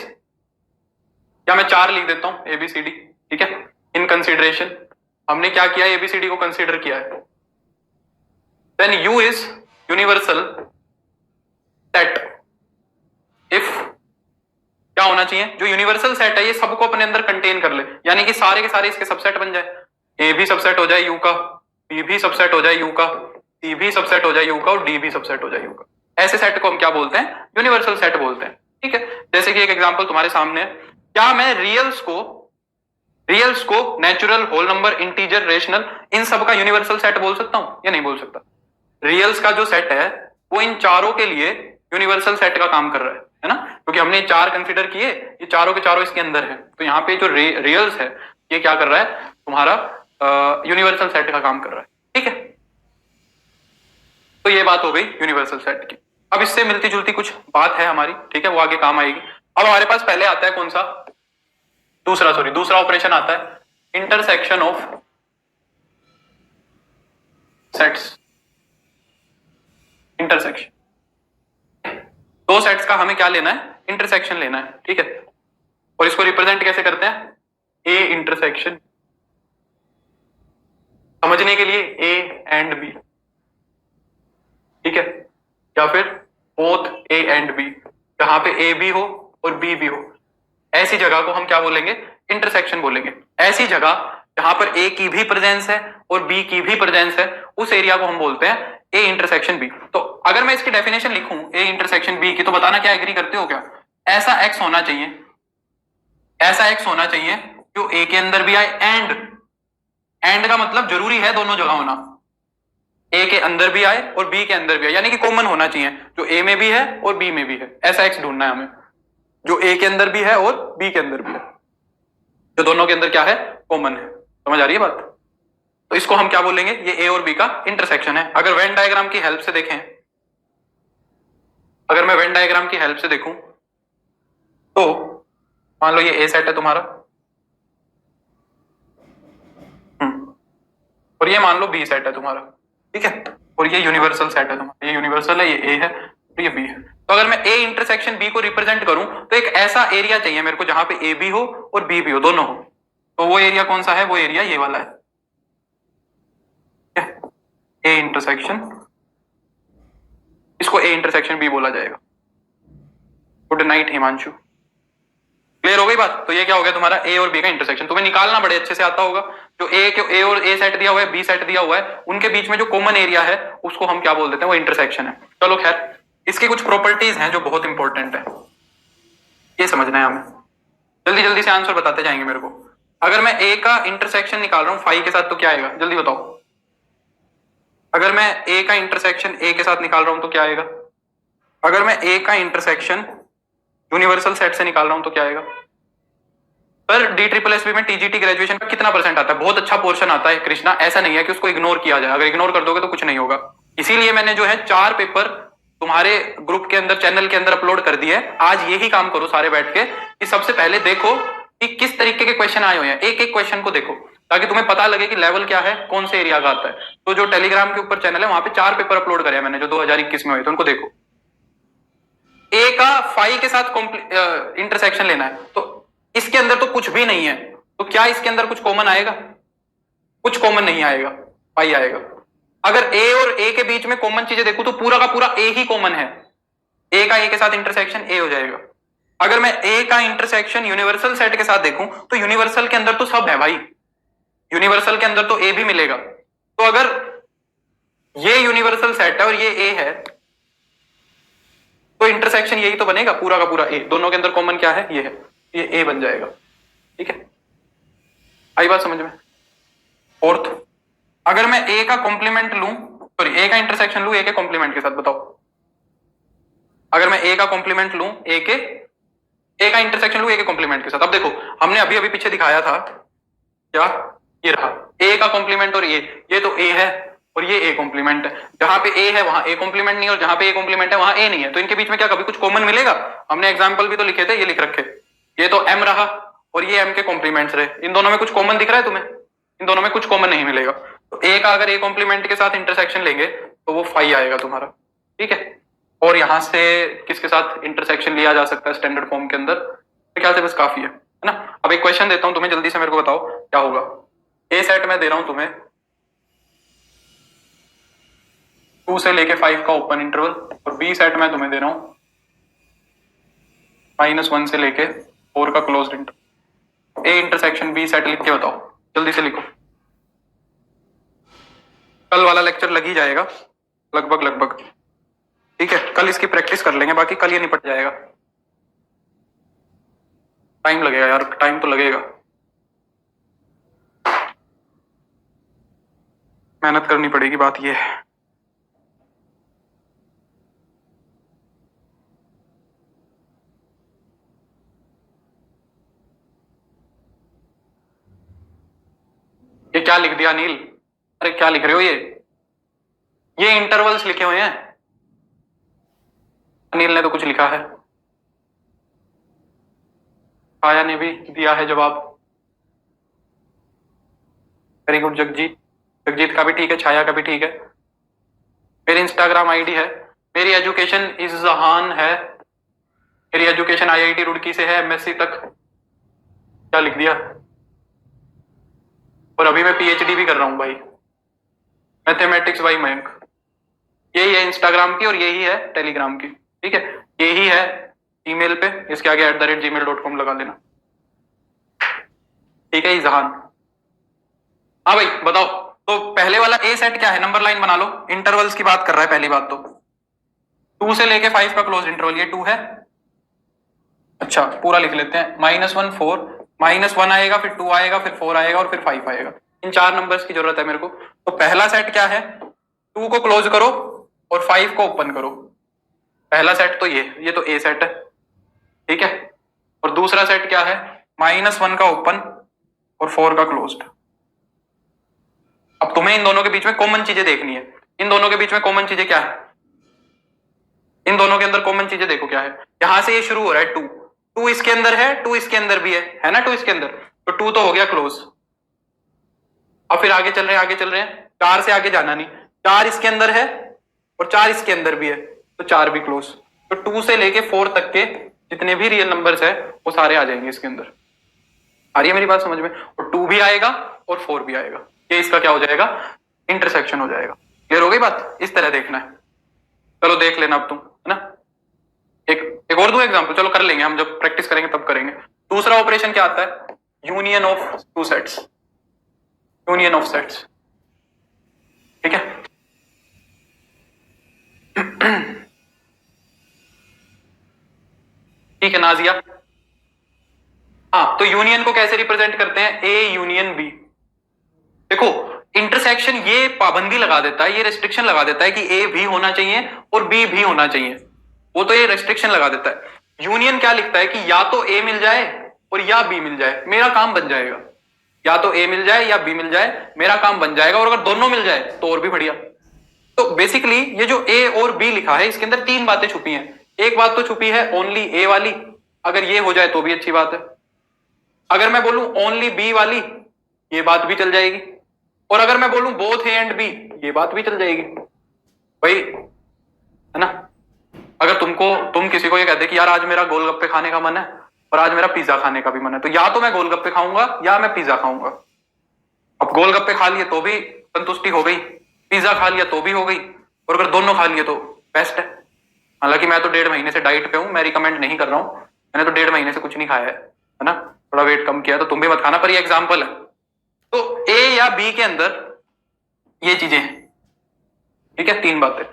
या मैं 4 लिख देता हूं एबीसीडी। ठीक है, इन कंसीडरेशन हमने क्या किया, एबीसीडी को कंसीडर किया है। Then U is universal set if, क्या होना चाहिए, जो यूनिवर्सल सेट है ये सबको अपने अंदर कंटेन कर ले, यानी कि सारे के सारे इसके सबसेट बन जाए। ए भी सबसेट हो जाए यू का, बी भी सबसेट हो जाए यू का, सी भी सबसेट हो जाए यू का, और डी भी सबसेट हो जाए यू का। ऐसे सेट को हम क्या बोलते हैं? यूनिवर्सल सेट बोलते हैं। ठीक है, जैसे कि एक एग्जांपल तुम्हारे सामने है, क्या मैं रियल्स को natural, whole number, integer, rational, इन सब का यूनिवर्सल सेट बोल सकता हूं या नहीं बोल सकता? रियल्स का जो सेट है वो इन चारों के लिए यूनिवर्सल सेट का काम कर रहा है ना, क्योंकि हमने 4 कंसीडर किए, ये चारों के चारों इसके अंदर है। तो यहाँ पे जो रियल्स है ये क्या कर रहा है, तुम्हारा यूनिवर्सल सेट का काम कर रहा है। ठीक है, तो ये बात हो गई यूनिवर्सल सेट की। अब इससे मिलती जुलती कुछ बात है हमारी, ठीक है, वो आगे काम आएगी। अब हमारे पास पहले आता है कौन सा, दूसरा ऑपरेशन आता है इंटरसेक्शन ऑफ सेट्स। इंटरसेक्शन, दो सेट्स का हमें क्या लेना है? इंटरसेक्शन लेना है। ठीक है, और इसको रिप्रेजेंट कैसे करते हैं? ए इंटरसेक्शन, समझने के लिए ए एंड बी, ठीक है, या फिर बोथ ए एंड बी, जहां पे ए भी हो और बी भी हो, ऐसी जगह को हम क्या बोलेंगे? इंटरसेक्शन बोलेंगे। ऐसी जगह जहां पर ए की भी प्रेजेंस है और बी की भी प्रेजेंस है, उस एरिया को हम बोलते हैं ए इंटरसेक्शन बी। तो अगर मैं इसकी डेफिनेशन लिखूं ए इंटरसेक्शन बी की, तो बताना क्या एग्री करते हो क्या? ऐसा एक्स होना चाहिए, ऐसा एक्स होना चाहिए जो ए के अंदर भी आए, एंड का मतलब जरूरी है दोनों जगह होना, ए के अंदर भी आए और बी के अंदर भी आए, यानी कि कॉमन होना चाहिए, जो ए में भी है और बी में भी है। ऐसा एक्स ढूंढना है हमें जो ए के अंदर भी है और बी के अंदर भी है, जो दोनों के अंदर क्या है? कॉमन है। समझ आ रही है बात? तो इसको हम क्या बोलेंगे? ये ए और बी का इंटरसेक्शन है। अगर वेन डायग्राम की हेल्प से देखें, अगर मैं वेन डायग्राम की हेल्प से देखूं तो मान लो ये ए सेट है तुम्हारा, और ये मान लो बी सेट है तुम्हारा, ठीक है, और ये यूनिवर्सल सेट है तुम्हारा, ये यूनिवर्सल है, ये ए है और ये बी है। तो अगर मैं ए इंटरसेक्शन बी को रिप्रेजेंट करूं तो एक ऐसा एरिया चाहिए मेरे को जहां पे ए भी हो और बी भी हो, दोनों हो। तो वो एरिया कौन सा है? वो एरिया ये वाला है, ए इंटरसेक्शन, इसको ए इंटरसेक्शन बी बोला जाएगा। गुड नाइट हिमांशु, क्लियर हो गई बात? तो ये क्या हो गया तुम्हारा ए और बी का इंटरसेक्शन। तुम्हें निकालना बड़े अच्छे से आता होगा। जो ए और ए सेट दिया हुआ है, बी सेट दिया हुआ है, उनके बीच में जो कॉमन एरिया है उसको हम क्या बोल देते हैं, वो इंटरसेक्शन है। चलो खैर, इसकी कुछ प्रॉपर्टीज हैं जो बहुत इंपॉर्टेंट है, ये समझना है हमें। जल्दी जल्दी से आंसर बताते जाएंगे मेरे को। अगर मैं ए का इंटरसेक्शन निकाल रहा हूं फाई के साथ तो क्या आएगा, जल्दी बताओ। अगर मैं ए का इंटरसेक्शन ए के साथ निकाल रहा हूं तो क्या आएगा? अगर मैं ए का इंटरसेक्शन यूनिवर्सल सेट से निकाल रहा हूं तो क्या आएगा? पर डी ट्रिपल एस बी में टीजीटी ग्रेजुएशन का कितना परसेंट आता है? बहुत अच्छा पोर्शन आता है कृष्णा, ऐसा नहीं है कि उसको इग्नोर किया जाए। अगर इग्नोर कर दोगे तो कुछ नहीं होगा। इसीलिए मैंने जो है 4 पेपर तुम्हारे ग्रुप के अंदर, चैनल के अंदर अपलोड कर दिए। आज यही काम करो सारे बैठ के कि सबसे पहले देखो कि किस तरीके के क्वेश्चन आए हुए हैं, एक एक क्वेश्चन को देखो ताकि तुम्हें पता लगे कि लेवल क्या है, कौन से एरिया का आता है। तो जो टेलीग्राम के ऊपर चैनल है वहां पे 4 पेपर अपलोड करे मैंने जो 2021 में हुए थे, उनको देखो। ए का फाई के साथ इंटरसेक्शन लेना है तो इसके अंदर तो कुछ भी नहीं है, तो क्या इसके अंदर कुछ कॉमन आएगा? कुछ कॉमन नहीं आएगा, फाई आएगा। अगर ए और ए के बीच में कॉमन चीजें देखूं तो पूरा का पूरा ए ही कॉमन है। ए का ए के साथ इंटरसेक्शन ए हो जाएगा। अगर मैं ए का इंटरसेक्शन यूनिवर्सल सेट के साथ देखूं तो यूनिवर्सल के अंदर तो सब है भाई, यूनिवर्सल के अंदर तो ए भी मिलेगा। तो अगर ये यूनिवर्सल सेट है और ये ए है तो इंटरसेक्शन यही तो बनेगा, पूरा का पूरा ए। दोनों के अंदर कॉमन क्या है, ये है, ये ए बन जाएगा। ठीक है, आई बात समझ में? फोर्थ, अगर मैं ए का कॉम्प्लीमेंट लूं, सॉरी ए का इंटरसेक्शन लूं ए के कॉम्प्लीमेंट के साथ, बताओ। अगर मैं ए का कॉम्प्लीमेंट लूं ए का इंटरसेक्शन लूं ए के कॉम्प्लीमेंट के साथ, अब देखो हमने अभी अभी पीछे दिखाया था क्या, ये रहा ए का कॉम्प्लीमेंट और ये तो ए है और ये ए कॉम्प्लीमेंट है। जहां पे ए है वहां ए कॉम्प्लीमेंट नहीं, और जहां पे ए कॉम्प्लीमेंट है वहां ए नहीं है, तो इनके बीच में क्या कभी कुछ कॉमन मिलेगा? हमने एग्जांपल भी तो लिखे थे, ये लिख रखे, ये तो एम रहा और ये एम के कॉम्प्लीमेंट्स रहे। इन दोनों में कुछ कॉमन दिख रहा है तुम्हें? इन दोनों में कुछ कॉमन नहीं मिलेगा। तो ए का अगर ए कॉम्प्लीमेंट के साथ इंटरसेक्शन लेंगे तो वो फाई आएगा तुम्हारा। ठीक है, और यहां से किसके साथ इंटरसेक्शन लिया जा सकता है स्टैंडर्ड फॉर्म के अंदर? तो क्या से बस काफी है ना। अब एक क्वेश्चन देता हूं तुम्हें, जल्दी से मेरे को बताओ क्या होगा। ए सेट में दे रहा हूं तुम्हें 2 से लेके 5 का ओपन इंटरवल, और बी सेट में तुम्हें दे रहा हूं -1 से लेके 4 का closed interval. A intersection B set लिख के बताओ, जल्दी से लिखो। कल वाला लेक्चर लग ही जाएगा लगभग। ठीक है, कल इसकी प्रैक्टिस कर लेंगे, बाकी कल ये निपट जाएगा। टाइम लगेगा यार, टाइम तो लगेगा, मेहनत करनी पड़ेगी, बात ये है। ये क्या लिख दिया अनिल? अरे क्या लिख रहे हो? ये इंटरवल्स लिखे हुए हैं। अनिल ने तो कुछ लिखा है, छाया ने भी दिया है जवाब। वेरी गुड जगजीत, जगजीत का भी ठीक है, छाया का भी ठीक है। मेरी इंस्टाग्राम आईडी है, मेरी एजुकेशन इज जहान है, मेरी एजुकेशन आईआईटी रुड़की से है, एमएससी तक। क्या लिख दिया? और अभी मैं पीएचडी भी कर रहा हूं भाई, मैथमेटिक्स बाई मयंक। यही है इंस्टाग्राम की और यही है टेलीग्राम की। ठीक है, यही है ईमेल पे, इसके आगे @gmail.com लगा लेना। ठीक है जहान। हाँ भाई बताओ, तो पहले वाला ए सेट क्या है? नंबर लाइन बना लो, इंटरवल्स की बात कर रहा है पहली बात तो। 2 से लेके 5 का क्लोज इंटरवल, ये 2 है। अच्छा पूरा लिख लेते हैं, -1 4, -1 आएगा, फिर 2 आएगा, फिर 4 आएगा और फिर 5 आएगा। इन 4 नंबर्स की जरूरत है मेरे को। तो पहला सेट क्या है? 2 को क्लोज करो और 5 को ओपन करो। पहला सेट तो ये तो ए सेट है। ठीक है, और दूसरा सेट क्या है? -1 का ओपन और 4 का क्लोज्ड। अब तुम्हें इन दोनों के बीच में कॉमन चीजें देखनी है। इन दोनों के बीच में कॉमन चीजें क्या है? इन दोनों के अंदर कॉमन चीजें देखो क्या है। यहां से ये शुरू हो रहा है 2 इसके अंदर है, 2 इसके अंदर भी है ना, 2 इसके अंदर, तो 2 तो हो गया क्लोज। अब फिर आगे चल रहे हैं 4 से आगे जाना नहीं, 4 इसके अंदर है और 4 इसके अंदर भी है, तो 4 भी क्लोज। तो 2 से लेके 4 तक के जितने भी रियल नंबर्स है वो सारे आ जाएंगे इसके अंदर। आ रही है मेरी बात समझ में? और 2 भी आएगा और 4 भी आएगा, ये इसका क्या हो जाएगा? इंटरसेक्शन हो जाएगा। क्लियर हो गई बात? इस तरह देखना है। चलो देख लेना अब तुम, है ना। एक और दूं एग्जांपल, चलो कर लेंगे हम, जब प्रैक्टिस करेंगे तब करेंगे। दूसरा ऑपरेशन क्या आता है? Union of two sets, union of sets, ठीक है। ठीक है नाजिया। हाँ, तो यूनियन को कैसे रिप्रेजेंट करते हैं? A union B. देखो इंटरसेक्शन ये पाबंदी लगा देता है, ये रेस्ट्रिक्शन लगा देता है कि ए भी होना चाहिए और बी भी होना चाहिए, वो तो ये रेस्ट्रिक्शन लगा देता है। यूनियन क्या लिखता है कि या तो ए मिल जाए और या बी मिल जाए, मेरा काम बन जाएगा। या तो ए मिल जाए या बी मिल जाए, मेरा काम बन जाएगा, और अगर दोनों मिल जाए तो और भी बढ़िया। तो बेसिकली ये जो ए और बी लिखा है इसके अंदर तीन बातें छुपी हैं। एक बात तो छुपी है ओनली ए वाली, अगर ये हो जाए तो भी अच्छी बात है। अगर मैं बोलूं ओनली बी वाली, ये बात भी चल जाएगी। और अगर मैं बोलूं बोथ ए एंड बी, ये बात भी चल जाएगी भाई, है ना। अगर तुम किसी को ये कहते कि यार आज मेरा गोलगप्पे खाने का मन है और आज मेरा पिज्जा खाने का भी मन है, तो या तो मैं गोलगप्पे खाऊंगा या मैं पिज्जा खाऊंगा। अब गोलगप्पे खा लिए तो भी संतुष्टि हो गई, पिज्जा खा लिया तो भी हो गई, और अगर दोनों खा लिए तो बेस्ट है। हालांकि मैं तो 1.5 महीने से डाइट पे हूं, मैं रिकमेंड नहीं कर रहा हूं, मैंने तो 1.5 महीने से कुछ नहीं खाया है ना, थोड़ा वेट कम किया, तो तुम भी मत खाना, पर ये एग्जाम्पल है। तो ए या बी के अंदर ये चीजें हैं, ठीक है, तीन बातें।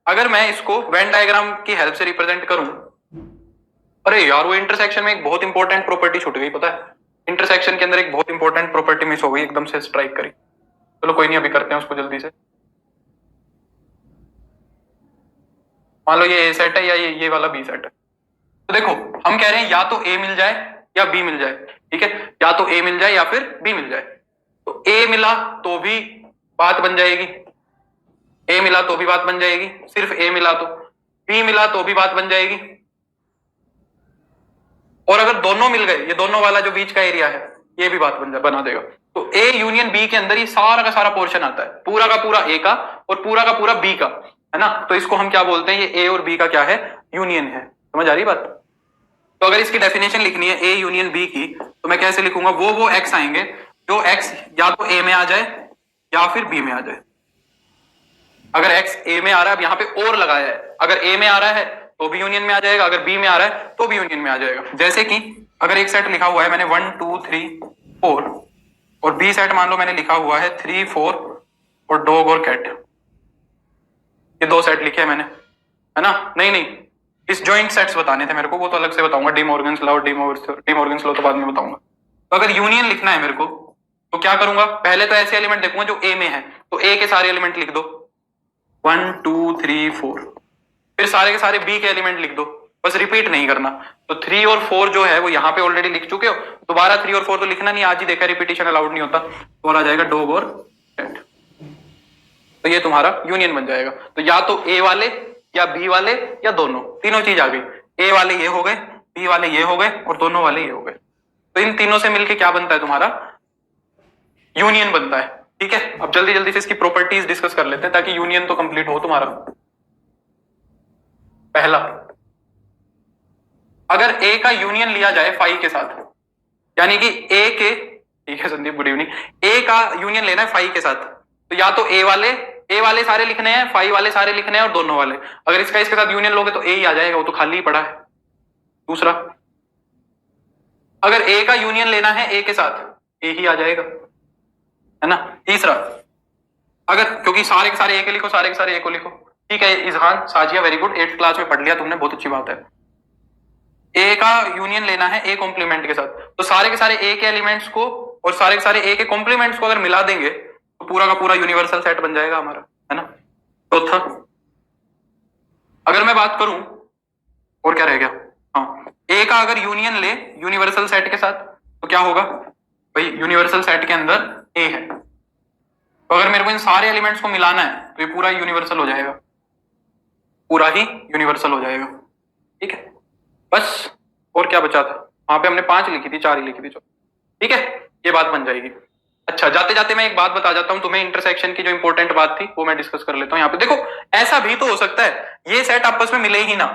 अगर मैं इसको वेन डायग्राम की हेल्प से रिप्रेजेंट करूं, अरे यार वो इंटरसेक्शन में एक बहुत इंपॉर्टेंट प्रॉपर्टी छूट गई, पता है, इंटरसेक्शन के अंदर एक बहुत इंपॉर्टेंट प्रॉपर्टी मिस हो गई, एकदम से स्ट्राइक करी। चलो कोई नहीं, अभी करते हैं उसको जल्दी से। मान लो ये ए सेट है या ये वाला बी सेट है, तो देखो हम कह रहे हैं या तो ए मिल जाए या बी मिल जाए, ठीक है, या तो ए मिल जाए या फिर बी मिल जाए। तो ए मिला तो भी बात बन जाएगी, ए मिला तो भी बात बन जाएगी, सिर्फ ए मिला तो, बी मिला तो भी बात बन जाएगी, और अगर दोनों मिल गए, ये दोनों वाला जो बीच का एरिया है ये भी बात बना देगा। तो ए यूनियन बी के अंदर ये सारा का सारा पोर्शन आता है, पूरा का पूरा ए का और पूरा का पूरा बी का, है ना। तो इसको हम क्या बोलते हैं, ये ए और बी का क्या है, यूनियन है। समझ आ रही बात? तो अगर इसकी डेफिनेशन लिखनी है ए यूनियन बी की, तो मैं कैसे लिखूंगा, वो एक्स आएंगे जो एक्स या तो ए में आ जाए या फिर बी में आ जाए। अगर एक्स ए में आ रहा है, अब यहां पे और लगाया है, अगर ए में आ रहा है तो भी यूनियन में आ जाएगा, अगर बी में आ रहा है तो भी यूनियन में आ जाएगा। जैसे कि अगर एक सेट लिखा हुआ है मैंने 1 2 3 4, और बी सेट मान लो मैंने लिखा हुआ है 3 4 और डॉग और कैट, ये दो सेट लिखे हैं मैंने, है ना। नहीं, इस जॉइंट सेट्स बताने थे मेरे को, वो तो अलग से बताऊंगा, डिमॉर्गन्स लॉ तो बाद में बताऊंगा। तो अगर यूनियन लिखना है मेरे को तो क्या करूंगा, पहले तो ऐसे एलिमेंट देखूंगा जो ए में है, तो ए के सारे एलिमेंट लिख दो 1 2 3 4, फिर सारे के सारे बी के एलिमेंट लिख दो, बस रिपीट नहीं करना। तो 3 और 4 जो है वो यहाँ पे ऑलरेडी लिख चुके हो, दोबारा 3 और 4 तो लिखना नहीं, आज ही देखा रिपीटिशन अलाउड नहीं होता, तो आ जाएगा डॉग और कैट। तो ये तुम्हारा यूनियन बन जाएगा। तो या तो ए वाले या बी वाले या दोनों, तीनों चीज आ गई, ए वाले ये हो गए, बी वाले ये हो गए और दोनों वाले ये हो गए। तो इन तीनों से मिलके क्या बनता है तुम्हारा, यूनियन बनता है। ठीक है, अब जल्दी जल्दी से इसकी प्रॉपर्टीज डिस्कस कर लेते हैं ताकि यूनियन तो कंप्लीट हो तुम्हारा। पहला, अगर ए का यूनियन लिया जाए फाई के साथ, यानी कि ए के, ठीक है संदीप गुड इवनिंग, ए का यूनियन लेना है फाई के साथ, तो या तो ए वाले सारे लिखने हैं, फाई वाले सारे लिखने हैं और दोनों वाले। अगर इसका इसके साथ यूनियन लोगे तो ए ही आ जाएगा, वो तो खाली ही पड़ा है। दूसरा, अगर ए का यूनियन लेना है ए के साथ, ए ही आ जाएगा, है ना। तीसरा, अगर, क्योंकि सारे के सारे ए के लिखो, सारे के सारे ए को लिखो, ठीक है Izhan Sajiya very good, 8th class में पढ़ लिया तुमने, बहुत अच्छी बात है। ए का यूनियन लेना है ए कॉम्प्लीमेंट के साथ, तो सारे के सारे ए के एलिमेंट्स को और सारे के सारे ए के कॉम्प्लीमेंट्स को अगर मिला देंगे तो पूरा का पूरा यूनिवर्सल सेट बन जाएगा हमारा, है ना। चौथा, अगर मैं बात करूं, और क्या रह गया, हाँ, ए का अगर यूनियन ले यूनिवर्सल सेट के साथ तो क्या होगा भाई, यूनिवर्सल सेट के अंदर ए है, तो अगर मेरे को इन सारे एलिमेंट्स को मिलाना है तो ये पूरा यूनिवर्सल हो जाएगा, पूरा ही यूनिवर्सल हो जाएगा। ठीक है, बस और क्या बचा था, वहां पे हमने 5 लिखी थी, 4 ही लिखी थी, ठीक है, ये बात बन जाएगी। अच्छा, जाते जाते मैं एक बात बता जाता हूं तुम्हें, इंटरसेक्शन की जो इंपॉर्टेंट बात थी वो मैं डिस्कस कर लेता हूं यहाँ पे। देखो ऐसा भी तो हो सकता है ये सेट आपस में मिले ही ना,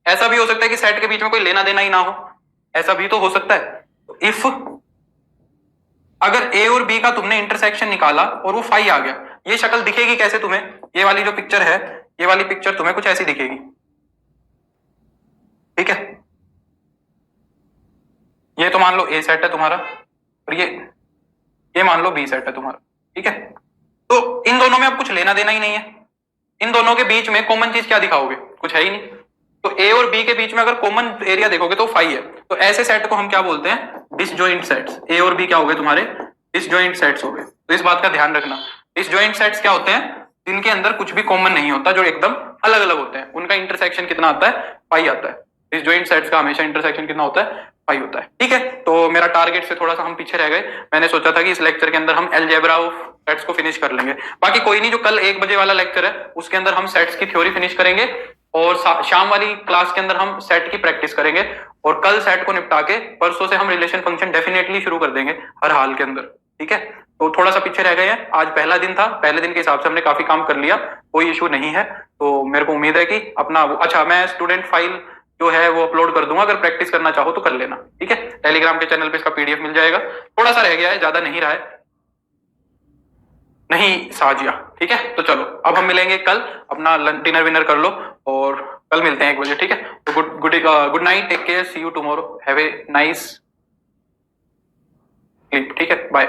ऐसा भी हो सकता है कि सेट के बीच में कोई लेना देना ही ना हो, ऐसा भी तो हो सकता है। इफ अगर ए और बी का तुमने इंटरसेक्शन निकाला और वो फाई आ गया, ये शक्ल दिखेगी कैसे तुम्हें, ये वाली जो पिक्चर है, ये वाली पिक्चर तुम्हें कुछ ऐसी दिखेगी, ठीक है। ये तो मान लो ए सेट है तुम्हारा, और ये मान लो बी सेट है तुम्हारा, ठीक है। तो इन दोनों में अब कुछ लेना देना ही नहीं है, इन दोनों के बीच में कॉमन चीज क्या दिखाओगे, कुछ है ही नहीं। तो ए और बी के बीच में अगर कॉमन एरिया देखोगे तो फाई है, तो ऐसे सेट को हम क्या बोलते हैं, डिसजॉइंट सेट्स। ए और बी क्या हो गए तुम्हारे, डिसजॉइंट सेट्स हो गए। तो इस बात का ध्यान रखना, डिसजॉइंट सेट्स क्या होते हैं, जिनके अंदर कुछ भी कॉमन नहीं होता, जो एकदम अलग अलग होते हैं, उनका इंटरसेक्शन कितना आता है, पाई आता है। डिसजॉइंट सेट्स का हमेशा इंटरसेक्शन कितना होता है, पाई होता है, ठीक है। तो मेरा टारगेट से थोड़ा सा हम पीछे रह गए, मैंने सोचा था कि इस लेक्चर के अंदर हम अलजेब्रा ऑफ सेट्स को फिनिश कर लेंगे। बाकी कोई नहीं, जो कल 1 बजे वाला लेक्चर है उसके अंदर हम सेट्स की थ्योरी फिनिश करेंगे, और शाम वाली क्लास के अंदर हम सेट की प्रैक्टिस करेंगे, और कल सेट को निपटा के परसों से हम रिलेशन फंक्शन डेफिनेटली शुरू कर देंगे हर हाल के अंदर, ठीक है। तो थोड़ा सा पीछे रह गए हैं, आज पहला दिन था, पहले दिन के हिसाब से हमने काफी काम कर लिया, कोई इशू नहीं है। तो मेरे को उम्मीद है कि अपना अच्छा, मैं स्टूडेंट फाइल जो है वो अपलोड कर दूंगा, अगर प्रैक्टिस करना चाहो तो कर लेना, ठीक है। टेलीग्राम के चैनल पे इसका पीडीएफ मिल जाएगा, थोड़ा सा रह गया है, ज्यादा नहीं रहा है, नहीं साजिया, ठीक है। तो चलो अब हम मिलेंगे कल, अपना डिनर विनर कर लो, और कल मिलते हैं 1 बजे, ठीक है। तो good night, take care, see you tomorrow, have a nice sleep, ठीक है, बाय।